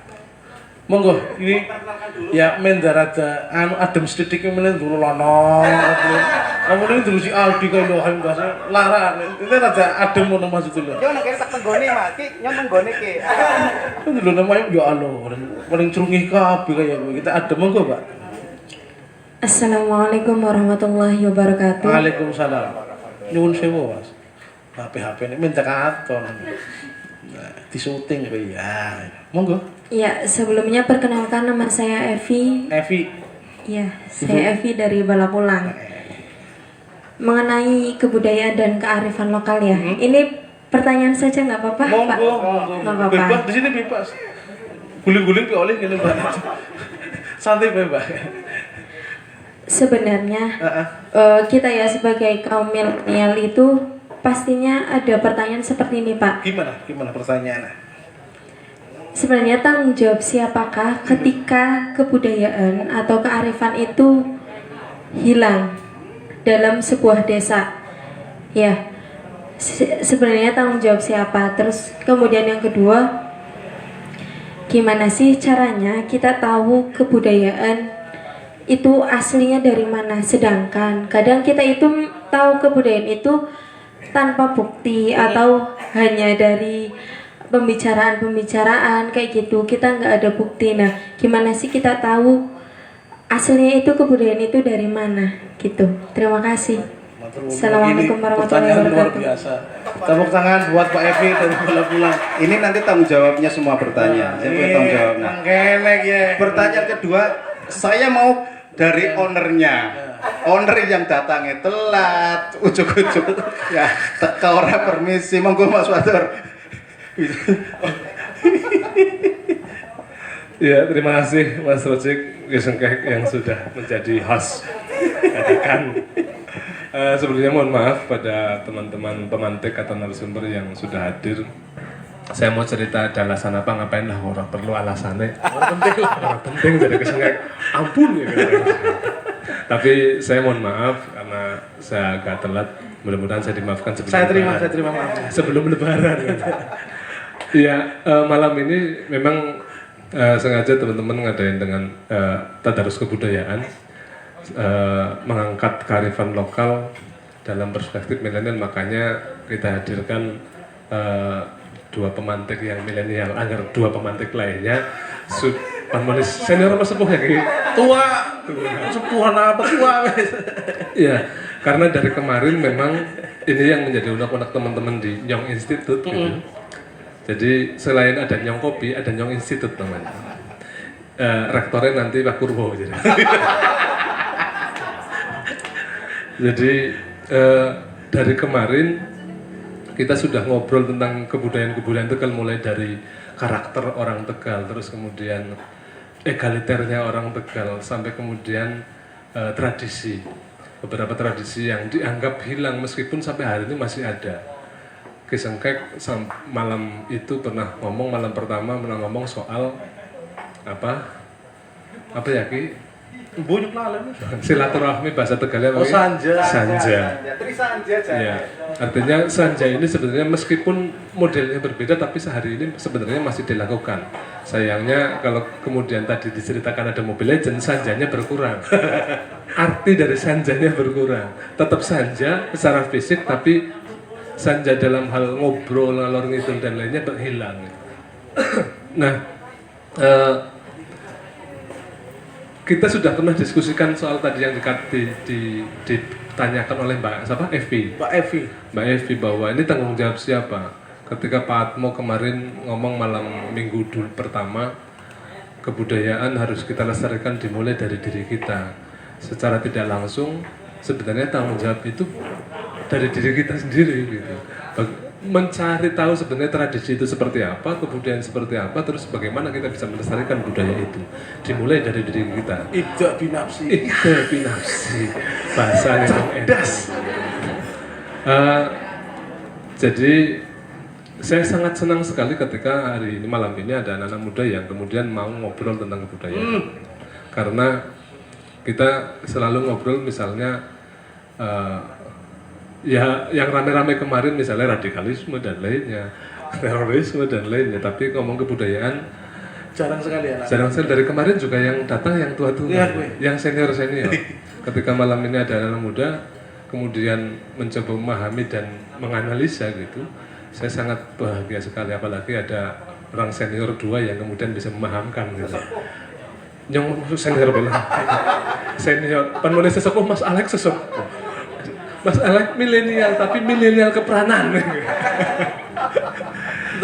[SPEAKER 2] Monggo, ini ya mendarada adem sedikit menen dulu lono. Kemudian dulu si Aldi kaya lho hayang bahasa lara. Itu rada adem ngono maksud lho.
[SPEAKER 8] Yo nek tak tenggone Mas, ki nyon tenggone ki.
[SPEAKER 2] Dulu namanya ya Allah, paling crungih kabeh kaya kita adem monggo, Pak.
[SPEAKER 6] Assalamualaikum warahmatullahi wabarakatuh.
[SPEAKER 2] Waalaikumsalam. Nyuwun sewu, Mas. HP ini minta katon. Nah, di syuting kok ya. Monggo.
[SPEAKER 6] Ya, sebelumnya perkenalkan nama saya Evi.
[SPEAKER 2] Evi.
[SPEAKER 6] Ya, saya Evi dari Balapulang. Mengenai kebudayaan dan kearifan lokal ya. Ini pertanyaan saja nggak apa-apa, Pak?
[SPEAKER 2] Monggo.
[SPEAKER 6] Nggak apa-apa.
[SPEAKER 2] Bebas di sini bebas. Guling-guling ke oleh ngene, Mbak. Santai bebas.
[SPEAKER 6] Sebenarnya kita ya sebagai kaum milenial itu pastinya ada pertanyaan seperti ini, Pak.
[SPEAKER 2] Gimana pertanyaannya?
[SPEAKER 6] Sebenarnya tanggung jawab siapakah ketika kebudayaan atau kearifan itu hilang dalam sebuah desa? Ya, sebenarnya tanggung jawab siapa? Terus kemudian yang kedua, gimana sih caranya kita tahu kebudayaan itu aslinya dari mana? Sedangkan kadang kita itu tahu kebudayaan itu tanpa bukti atau hanya dari pembicaraan kayak gitu, kita nggak ada bukti. Nah, gimana sih kita tahu aslinya itu kebudayaan itu dari mana gitu? Terima kasih. Assalamualaikum warahmatullahi
[SPEAKER 2] Luar
[SPEAKER 6] wabarakatuh.
[SPEAKER 2] biasa. Tepuk tangan buat Pak Evi dari Balapulang.
[SPEAKER 1] Ini nanti tanggung jawabnya semua bertanya. Saya punya tanggung jawabnya.
[SPEAKER 2] Kenek ya.
[SPEAKER 1] Pertanyaan kedua, saya mau dari ownernya. Owner yang datangnya telat, ujuk-ujuk ya, ke orang permisi, monggo Mas Fatur.
[SPEAKER 9] Ya, terima kasih Mas Rojik Gesengkek yang sudah menjadi host. Katakan. Sebelumnya mohon maaf pada teman-teman pemantik atau narasumber yang sudah hadir. Saya mau cerita ada alasan apa, ngapain lah orang perlu alasannya. Orang penting jadi Gesengkek. Ampun ya. Tapi saya mohon maaf karena saya agak telat. Mudah-mudahan saya dimaafkan sebelum
[SPEAKER 2] Saya
[SPEAKER 9] Lebaran.
[SPEAKER 2] terima maaf.
[SPEAKER 9] Sebelum Lebaran. Iya, malam ini memang sengaja teman-teman ngadain dengan tadarus kebudayaan, mengangkat kearifan lokal dalam perspektif milenial, makanya kita hadirkan dua pemantik yang milenial agar dua pemantik lainnya panulis senior apa sepuh ya
[SPEAKER 2] Tua. Sepuhan apa tua?
[SPEAKER 9] ya, karena dari kemarin memang ini yang menjadi unek-unek teman-teman di Nyong Institute gitu. Jadi selain ada Nyong Kopi, ada Nyong Institute namanya. Rektornya nanti Pak Purwo. Jadi dari kemarin kita sudah ngobrol tentang kebudayaan Tegal, mulai dari karakter orang Tegal, terus kemudian egaliternya orang Tegal, sampai kemudian tradisi. Beberapa tradisi yang dianggap hilang meskipun sampai hari ini masih ada. Gesengkek malam itu pernah ngomong, malam pertama pernah ngomong soal apa ya Ki?
[SPEAKER 2] Bunyuk lalu.
[SPEAKER 9] Silaturahmi bahasa Tegalnya.
[SPEAKER 2] Oh, sanja.
[SPEAKER 9] Sanja.
[SPEAKER 8] Tri sanja aja.
[SPEAKER 9] Ya, artinya sanja ini sebenarnya meskipun modelnya berbeda tapi sehari ini sebenarnya masih dilakukan. Sayangnya kalau kemudian tadi diceritakan ada Mobile Legends, sanjanya berkurang. Arti dari sanjanya berkurang. Tetap sanja secara fisik tapi sanja dalam hal ngobrol, ngalor ngidul dan lainnya berhilang. Nah, kita sudah pernah diskusikan soal tadi yang ditanyakan oleh Mbak Evi. Mbak Evi bahwa ini tanggung jawab siapa? Ketika Pak Atmo kemarin ngomong malam minggu dulu pertama, kebudayaan harus kita lestarikan dimulai dari diri kita. Secara tidak langsung sebenarnya tanggung jawab itu dari diri kita sendiri gitu. Mencari tahu sebenarnya tradisi itu seperti apa, kebudayaan seperti apa, terus bagaimana kita bisa melestarikan budaya itu. Dimulai dari diri kita.
[SPEAKER 2] Ibda binafsi.
[SPEAKER 9] Bahasa yang enak. Jadi saya sangat senang sekali ketika hari ini malam ini ada anak-anak muda yang kemudian mau ngobrol tentang kebudayaan. Karena kita selalu ngobrol misalnya ya yang rame-rame kemarin misalnya radikalisme dan lainnya, terorisme dan lainnya, tapi ngomong kebudayaan
[SPEAKER 2] jarang sekali ya.
[SPEAKER 9] Jarang sekali. Dari kemarin juga yang datang yang tua-tua, yang senior-senior. Ketika malam ini ada anak muda kemudian mencoba memahami dan menganalisa gitu, saya sangat bahagia sekali, apalagi ada orang senior dua yang kemudian bisa memahamkan gitu. Yang senior bilang senior penulis sesepuh Mas Alex sesepuh. Mas Alex milenial, tapi milenial keperanan.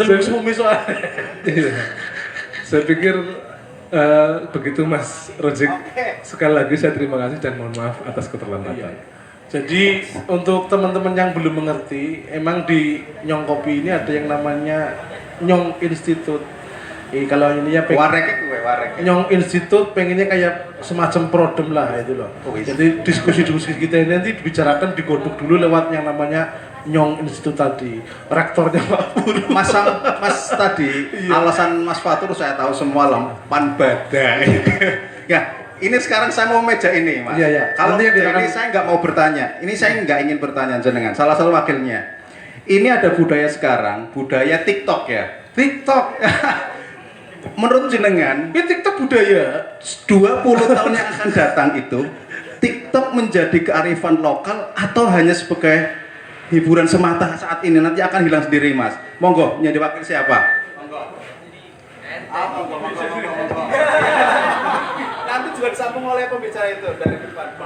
[SPEAKER 2] Terus bumi soalnya.
[SPEAKER 9] Iya. Saya pikir begitu Mas Rojik. Sekali lagi saya terima kasih dan mohon maaf atas keterlambatan.
[SPEAKER 2] Jadi untuk teman-teman yang belum mengerti, emang di Nyong Kopi ini ada yang namanya Nyong Institute. Kalau ininya
[SPEAKER 8] Warek.
[SPEAKER 2] Nyong Institute pengennya kayak semacam prodem lah itu loh. Jadi diskusi-diskusi kita ini nanti dibicarakan, digodok dulu lewat yang namanya Nyong Institute tadi. Rektornya Pak Pur.
[SPEAKER 8] Mas tadi alasan Mas Fatur saya tahu semua lempan badai. Ya, ini sekarang saya mau meja ini, Mas.
[SPEAKER 2] Iya.
[SPEAKER 8] Kalau
[SPEAKER 2] Nanti
[SPEAKER 8] ini saya nggak mau bertanya. Ini saya nggak ingin bertanya jenengan. Salah satu wakilnya. Ini ada budaya sekarang, budaya TikTok ya. TikTok. Menurut jenengan, TikTok budaya 20 tahun yang akan datang itu, TikTok menjadi kearifan lokal atau hanya sebagai hiburan semata saat ini, nanti akan hilang sendiri, Mas? Monggo, jadi wakil siapa? Monggo. Nanti juga disambung oleh pembicara itu dari depan.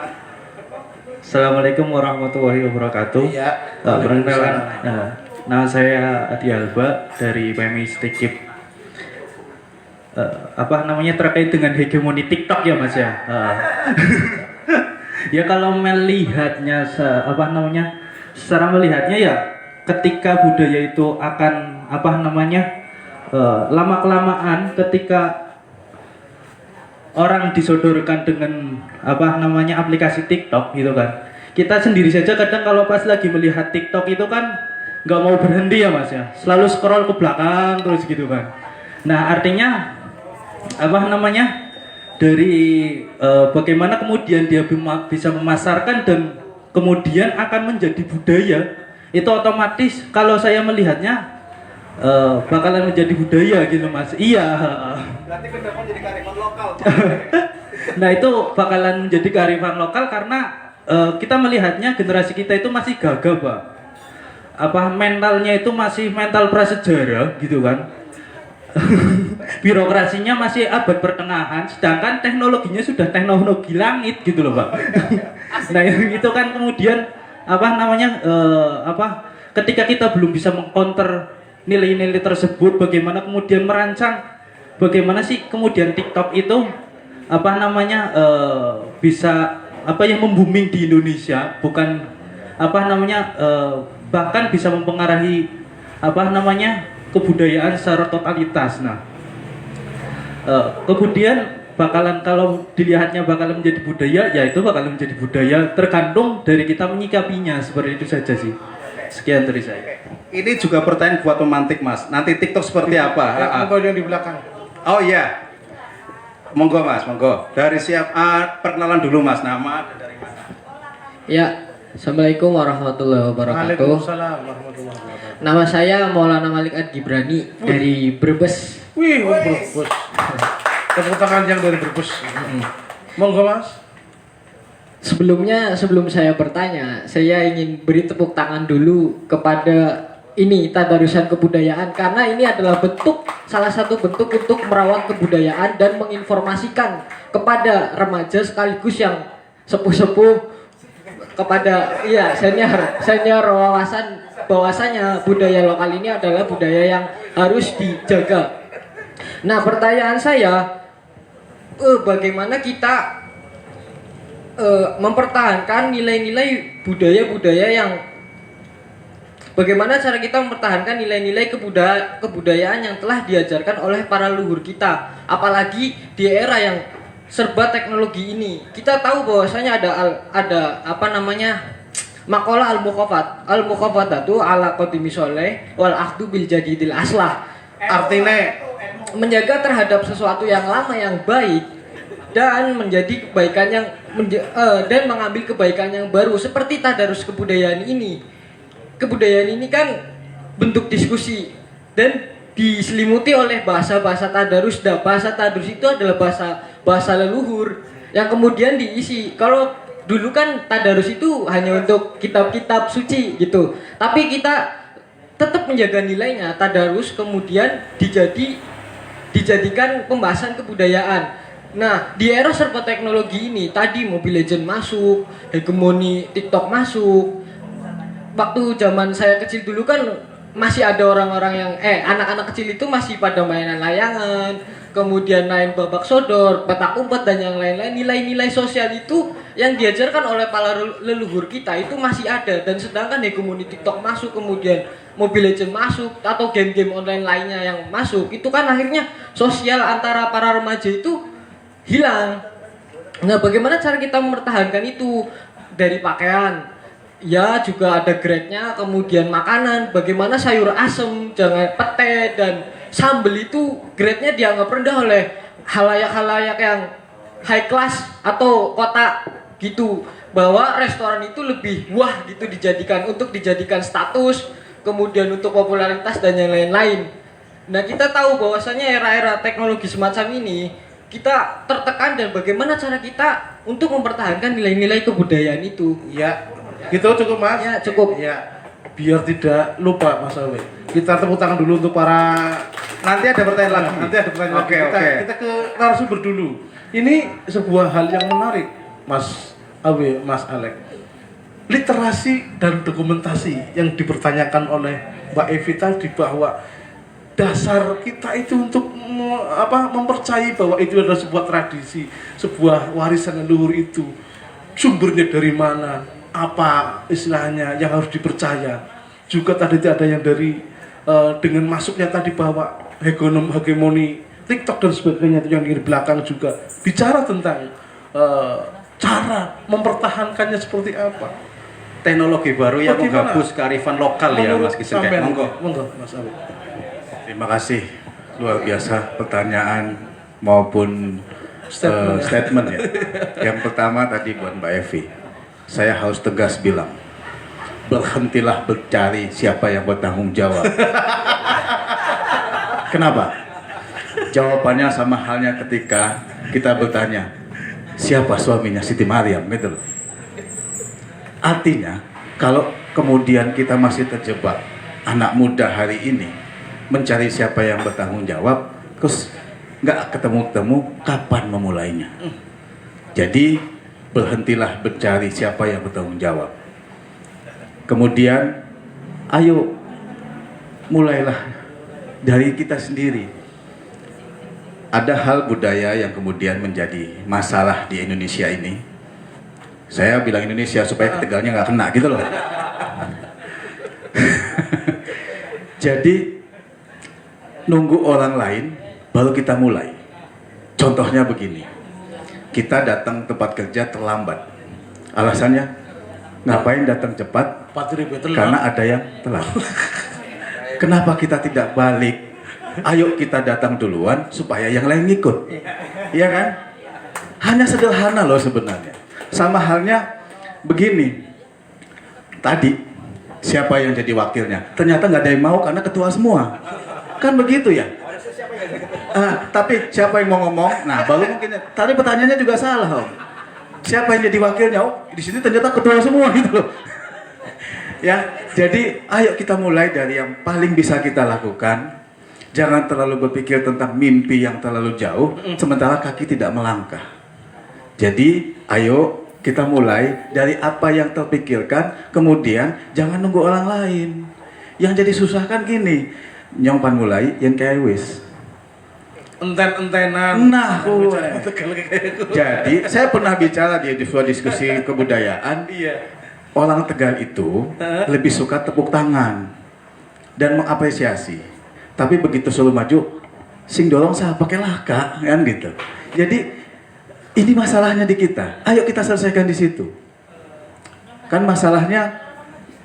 [SPEAKER 10] Assalamualaikum warahmatullahi wabarakatuh.
[SPEAKER 2] Iya.
[SPEAKER 10] Perkenalkan, nama saya Adi Alba dari PMI Stikip. Terkait dengan hegemoni TikTok ya Mas ya. Ya kalau melihatnya secara melihatnya ya ketika budaya itu akan lama kelamaan ketika orang disodorkan dengan apa namanya aplikasi TikTok gitu kan. Kita sendiri saja kadang kalau pas lagi melihat TikTok itu kan nggak mau berhenti ya Mas ya, selalu scroll ke belakang terus gitu kan. Nah artinya apa namanya dari bagaimana kemudian dia bisa memasarkan dan kemudian akan menjadi budaya, itu otomatis kalau saya melihatnya bakalan menjadi budaya gitu Mas. Iya.
[SPEAKER 8] Berarti ke depan jadi kearifan lokal.
[SPEAKER 10] Nah itu bakalan menjadi kearifan lokal karena kita melihatnya generasi kita itu masih gagah Pak. Apa mentalnya itu masih mental prasejarah gitu kan. Birokrasinya masih abad pertengahan, sedangkan teknologinya sudah teknologi langit gitu loh Pak. Nah itu kan kemudian apa namanya ketika kita belum bisa mengcounter nilai-nilai tersebut, bagaimana kemudian merancang bagaimana sih kemudian TikTok itu apa namanya bisa apa yang membooming di Indonesia, bukan apa namanya bahkan bisa mempengaruhi apa namanya kebudayaan secara totalitas. Nah kemudian bakalan kalau dilihatnya bakalan menjadi budaya, ya itu bakalan menjadi budaya, tergantung dari kita menyikapinya. Seperti itu saja sih. Sekian dari saya.
[SPEAKER 8] Ini juga pertanyaan buat pemantik Mas. Nanti TikTok seperti apa?
[SPEAKER 2] Monggo yang di belakang.
[SPEAKER 8] Oh iya. Monggo Mas, monggo. Dari siap perkenalan dulu Mas, nama dan dari mana?
[SPEAKER 11] Ya, Assalamualaikum warahmatullahi wabarakatuh.
[SPEAKER 2] Waalaikumsalam warahmatullahi wabarakatuh.
[SPEAKER 11] Nama saya Maulana Malik Ad-Gibrani dari Brebes.
[SPEAKER 2] Wih, Brebes. Tepuk tangan yang dari Brebes. Monggo Mas.
[SPEAKER 11] Sebelum saya bertanya, saya ingin beri tepuk tangan dulu kepada ini Tadarusan Kebudayaan, karena ini adalah salah satu bentuk untuk merawat kebudayaan dan menginformasikan kepada remaja sekaligus yang sepuh-sepuh kepada senior wawasan bahwasanya budaya lokal ini adalah budaya yang harus dijaga. Nah, pertanyaan saya, bagaimana kita mempertahankan nilai-nilai budaya-budaya yang bagaimana cara kita mempertahankan nilai-nilai kebudayaan yang telah diajarkan oleh para leluhur kita, apalagi di era yang serba teknologi ini. Kita tahu bahwasanya ada apa namanya maqalah al-muqafatatu ala qadimi sholeh wal ahdu bil jadidil aslah. Artinya menjaga terhadap sesuatu yang lama yang baik dan menjadi kebaikan yang dan mengambil kebaikan yang baru, seperti tadarus kebudayaan ini. Kebudayaan ini kan bentuk diskusi dan diselimuti oleh bahasa-bahasa tadarus. Dan bahasa tadarus itu adalah bahasa leluhur yang kemudian diisi. Kalau dulu kan tadarus itu hanya untuk kitab-kitab suci gitu, tapi kita tetap menjaga nilainya. Tadarus kemudian dijadikan pembahasan kebudayaan. Nah, di era serba teknologi ini, tadi Mobile Legends masuk, hegemoni TikTok masuk. Waktu zaman saya kecil dulu kan masih ada orang-orang yang anak-anak kecil itu masih pada mainan layangan, kemudian main babak sodor, petak umpet dan yang lain-lain. Nilai-nilai sosial itu yang diajarkan oleh para leluhur kita itu masih ada, dan sedangkan hegemoni TikTok masuk, kemudian Mobile Legends masuk atau game-game online lainnya yang masuk, itu kan akhirnya sosial antara para remaja itu hilang. Nah, bagaimana cara kita mempertahankan itu? Dari pakaian, ya juga ada grade-nya, kemudian makanan, bagaimana sayur asem, jangan pete dan sambal itu grade-nya dianggap rendah oleh halayak-halayak yang high class atau kota gitu, bahwa restoran itu lebih wah gitu dijadikan status, kemudian untuk popularitas dan yang lain-lain. Nah, kita tahu bahwasanya era-era teknologi semacam ini kita tertekan, dan bagaimana cara kita untuk mempertahankan nilai-nilai kebudayaan itu.
[SPEAKER 2] Ya, gitu cukup Mas?
[SPEAKER 11] Ya, cukup.
[SPEAKER 2] Ya, biar tidak lupa Mas Awe. Kita tepuk tangan dulu untuk para...
[SPEAKER 8] Nanti ada pertanyaan lagi.
[SPEAKER 2] Nanti ada pertanyaan
[SPEAKER 8] Oke,
[SPEAKER 2] lagi.
[SPEAKER 8] oke.
[SPEAKER 2] Kita ke narasumber dulu. Ini sebuah hal yang menarik, Mas Awe, Mas Alek. Literasi dan dokumentasi yang dipertanyakan oleh Mbak Evi tadi, bahwa dasar kita itu untuk mempercayai bahwa itu adalah sebuah tradisi, sebuah warisan leluhur itu. Sumbernya dari mana? Apa istilahnya yang harus dipercaya? Juga tadi ada yang dari dengan masuknya tadi bahwa hegemoni TikTok dan sebagainya itu yang di belakang juga bicara tentang cara mempertahankannya seperti apa.
[SPEAKER 8] Teknologi baru yang
[SPEAKER 2] Bagaimana?
[SPEAKER 8] menghapus kearifan lokal ya
[SPEAKER 2] Menurut
[SPEAKER 8] Mas Kiseng.
[SPEAKER 2] sampean,
[SPEAKER 8] Monggo.
[SPEAKER 2] Mas Awi.
[SPEAKER 3] Terima kasih, luar biasa pertanyaan maupun statement ya. Yang pertama tadi buat Mbak Evi, saya harus tegas bilang, berhentilah mencari siapa yang bertanggung jawab. Kenapa? Jawabannya sama halnya ketika kita bertanya, siapa suaminya Siti Maryam gitu loh. Artinya, kalau kemudian kita masih terjebak anak muda hari ini mencari siapa yang bertanggung jawab, terus nggak ketemu-temu kapan memulainya. Jadi berhentilah mencari siapa yang bertanggung jawab. Kemudian, ayo mulailah dari kita sendiri. Ada hal budaya yang kemudian menjadi masalah di Indonesia ini. Saya bilang Indonesia supaya Tegalnya nggak kena gitu loh. Jadi nunggu orang lain baru kita mulai. Contohnya begini, kita datang tempat kerja terlambat. Alasannya ngapain datang cepat? Karena ada yang telat. Kenapa kita tidak balik? Ayo kita datang duluan supaya yang lain ngikut. Iya kan? Hanya sederhana loh sebenarnya. Sama halnya begini. Tadi siapa yang jadi wakilnya? Ternyata nggak ada yang mau karena ketua semua. Kan begitu ya? Tapi siapa yang mau ngomong? Nah, baru mungkin. Tadi pertanyaannya juga salah, Om. Siapa yang jadi wakilnya? Oh, di sini ternyata ketua semua gitu loh. Ya, jadi ayo kita mulai dari yang paling bisa kita lakukan. Jangan terlalu berpikir tentang mimpi yang terlalu jauh, sementara kaki tidak melangkah. Jadi, ayo kita mulai dari apa yang terpikirkan, kemudian jangan nunggu orang lain. Yang jadi susah kan gini, nyongpan mulai yang kayak wis.
[SPEAKER 2] Enten-entenan.
[SPEAKER 3] Nah, jadi saya pernah bicara di sebuah diskusi kebudayaan.
[SPEAKER 2] Iya.
[SPEAKER 3] Orang Tegal itu lebih suka tepuk tangan dan mengapresiasi. Tapi begitu suruh maju, sing dorong saya pakai laka, kan gitu. Jadi ini masalahnya di kita. Ayo kita selesaikan di situ. Kan masalahnya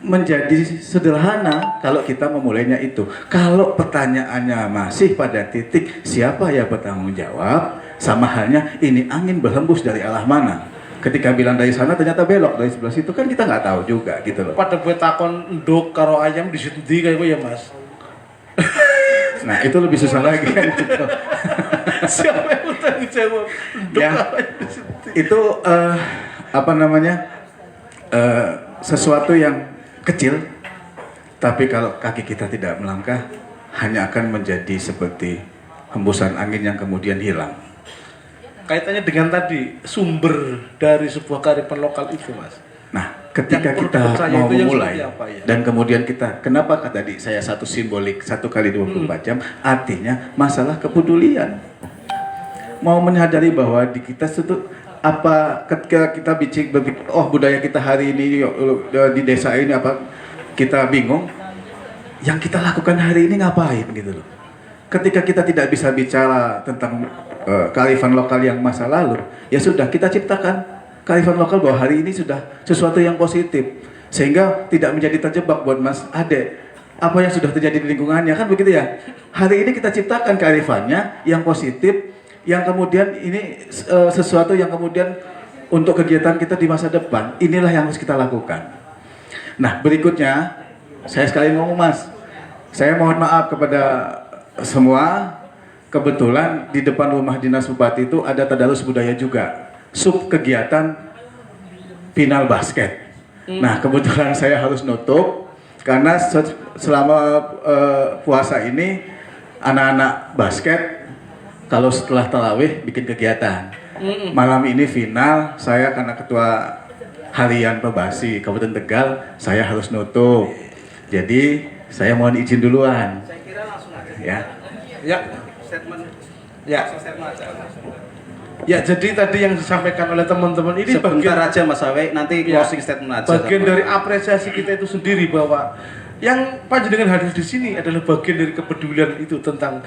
[SPEAKER 3] menjadi sederhana kalau kita memulainya itu. Kalau pertanyaannya masih pada titik siapa yang bertanggung jawab, sama halnya ini angin berhembus dari arah mana. Ketika bilang dari sana ternyata belok dari sebelah situ, kan kita nggak tahu juga gitu loh.
[SPEAKER 2] Pada buat takon nduk karo ayam di situ kayak gue ya Mas.
[SPEAKER 3] Nah itu lebih susah lagi kan gitu.
[SPEAKER 2] Siapa yang bertanggung jawab?
[SPEAKER 3] Ya, itu apa namanya sesuatu yang kecil, tapi kalau kaki kita tidak melangkah, hanya akan menjadi seperti hembusan angin yang kemudian hilang.
[SPEAKER 2] Kaitannya dengan tadi sumber dari sebuah kearifan lokal itu, Mas.
[SPEAKER 3] Nah, ketika
[SPEAKER 2] Yang
[SPEAKER 3] kita
[SPEAKER 2] percaya
[SPEAKER 3] mau
[SPEAKER 2] itu yang
[SPEAKER 3] memulai
[SPEAKER 2] seperti apa, ya?
[SPEAKER 3] dan kemudian kita, kenapa tadi saya satu simbolik 1 kali 24 jam, artinya masalah kepedulian. Mau menyadari bahwa di kita itu apa ketika kita berpikir, oh budaya kita hari ini di desa ini apa kita bingung, yang kita lakukan hari ini ngapain gitu loh. Ketika kita tidak bisa bicara tentang kearifan lokal yang masa lalu, ya sudah kita ciptakan kearifan lokal bahwa hari ini sudah sesuatu yang positif, sehingga tidak menjadi terjebak buat Mas Ade apa yang sudah terjadi di lingkungannya, kan begitu ya. Hari ini kita ciptakan kearifannya yang positif, yang kemudian ini sesuatu yang kemudian untuk kegiatan kita di masa depan, inilah yang harus kita lakukan. Nah berikutnya, saya sekali ngomong Mas, saya mohon maaf kepada semua. Kebetulan di depan rumah dinas bupati itu ada tadarus budaya juga, sub kegiatan final basket. Nah kebetulan saya harus nutup karena selama puasa ini anak-anak basket kalau setelah tarawih bikin kegiatan. Malam ini final, saya karena ketua harian Pebasi Kabupaten Tegal, saya harus nutup. Jadi saya mohon izin duluan. Ya.
[SPEAKER 2] Ya, jadi tadi yang disampaikan oleh teman-teman ini
[SPEAKER 8] sebentar aja Mas Awe, nanti closing statement aja.
[SPEAKER 2] Bagian dari apresiasi kita itu sendiri bahwa Yang panjenengan hadir di sini adalah bagian dari kepedulian itu tentang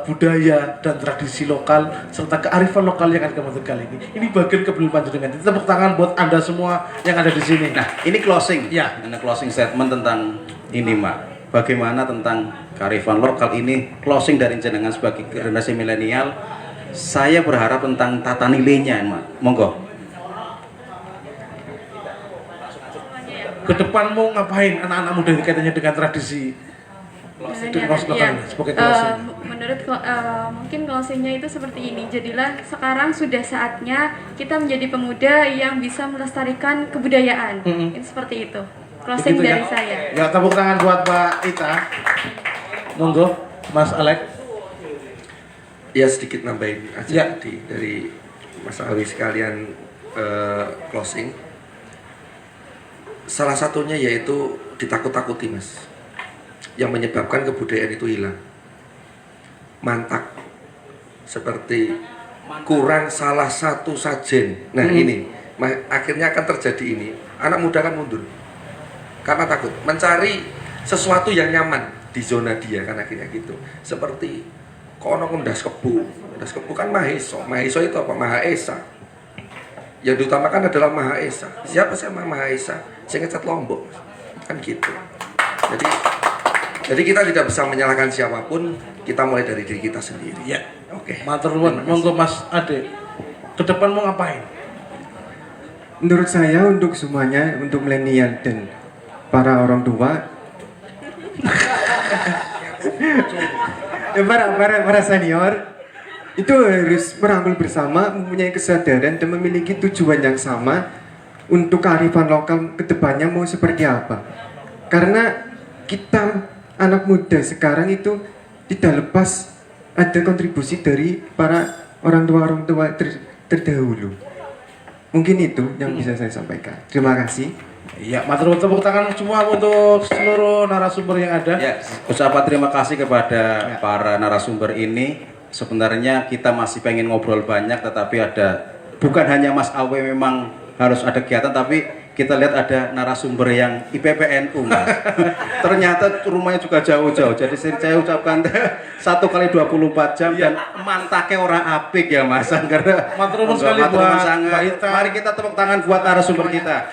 [SPEAKER 2] budaya dan tradisi lokal serta kearifan lokal yang ada di Kabupaten Tegal ini. Ini bagian kepedulian panjenengan. Tepuk tangan buat Anda semua yang ada di sini.
[SPEAKER 8] Nah, ini closing.
[SPEAKER 2] Ya.
[SPEAKER 8] Ini closing statement tentang ini, Mak. Bagaimana tentang kearifan lokal ini, closing dari jenengan sebagai generasi milenial. Saya berharap tentang tata nilainya, Mak. Monggo.
[SPEAKER 2] Ke depan mau ngapain anak-anak muda ini kaitannya dengan tradisi lokal sebagai closing?
[SPEAKER 6] Menurut mungkin closingnya itu seperti ini. Jadilah sekarang sudah saatnya kita menjadi pemuda yang bisa melestarikan kebudayaan. Itu seperti itu. Closing
[SPEAKER 2] Begitu,
[SPEAKER 6] dari
[SPEAKER 2] ya?
[SPEAKER 6] saya.
[SPEAKER 2] Ya, tepuk tangan buat Pak Ita. Monggo, Mas Alek.
[SPEAKER 5] Ya sedikit nambahin aja
[SPEAKER 2] Ya.
[SPEAKER 5] tadi dari Mas Alwi sekalian closing. Salah satunya yaitu ditakut-takuti, Mas, yang menyebabkan kebudayaan itu hilang. Mantak, seperti kurang salah satu sajen. Nah ini akhirnya akan terjadi ini. Anak muda kan mundur karena takut mencari sesuatu yang nyaman di zona dia, kan akhirnya gitu. Seperti kono ndas kebu kan Maheso itu apa? Maha Esa. Yang diutamakan adalah Maha Esa. Siapa sih Maha Esa? Saya ngecat Lombok, kan gitu. Jadi kita tidak bisa menyalahkan siapapun. Kita mulai dari diri kita sendiri.
[SPEAKER 2] Ya.
[SPEAKER 5] Oke.
[SPEAKER 2] Matur nuwun. Monggo Mas Ade. Ke depan mau ngapain?
[SPEAKER 7] Menurut saya untuk semuanya, untuk milenial dan para orang tua, para senior itu harus merangkul bersama, mempunyai kesadaran dan memiliki tujuan yang sama untuk kearifan lokal kedepannya mau seperti apa. Karena kita anak muda sekarang itu tidak lepas ada kontribusi dari para orang tua terdahulu. Mungkin itu yang bisa saya sampaikan. Terima kasih.
[SPEAKER 2] Iya, matur tepuk tangan semua untuk seluruh narasumber yang ada.
[SPEAKER 8] Ya, ucapan terima kasih kepada para narasumber ini. Sebenarnya kita masih pengen ngobrol banyak, tetapi ada bukan hanya Mas Awe memang harus ada kegiatan, tapi kita lihat ada narasumber yang IPPNU, Mas. Ternyata rumahnya juga jauh-jauh. Jadi saya ucapkan 1 kali 24 jam dan mantake ora apik ya, Mas. Karena
[SPEAKER 2] matur nuwun sekali buat Mbak Ita.
[SPEAKER 8] Mari kita tepuk tangan buat narasumber kita.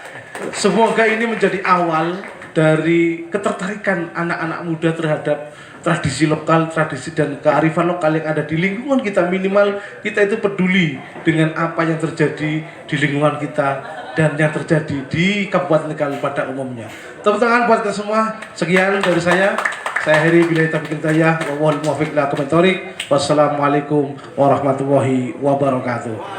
[SPEAKER 2] Semoga ini menjadi awal dari ketertarikan anak-anak muda terhadap tradisi lokal, tradisi dan kearifan lokal yang ada di lingkungan kita. Minimal kita itu peduli dengan apa yang terjadi di lingkungan kita dan yang terjadi di Kabupaten Tegal pada umumnya. Tepuk tangan buat kita semua. Sekian dari saya. Saya Heri Bilahi Taufiq Hidayah. Wassalamualaikum warahmatullahi wabarakatuh.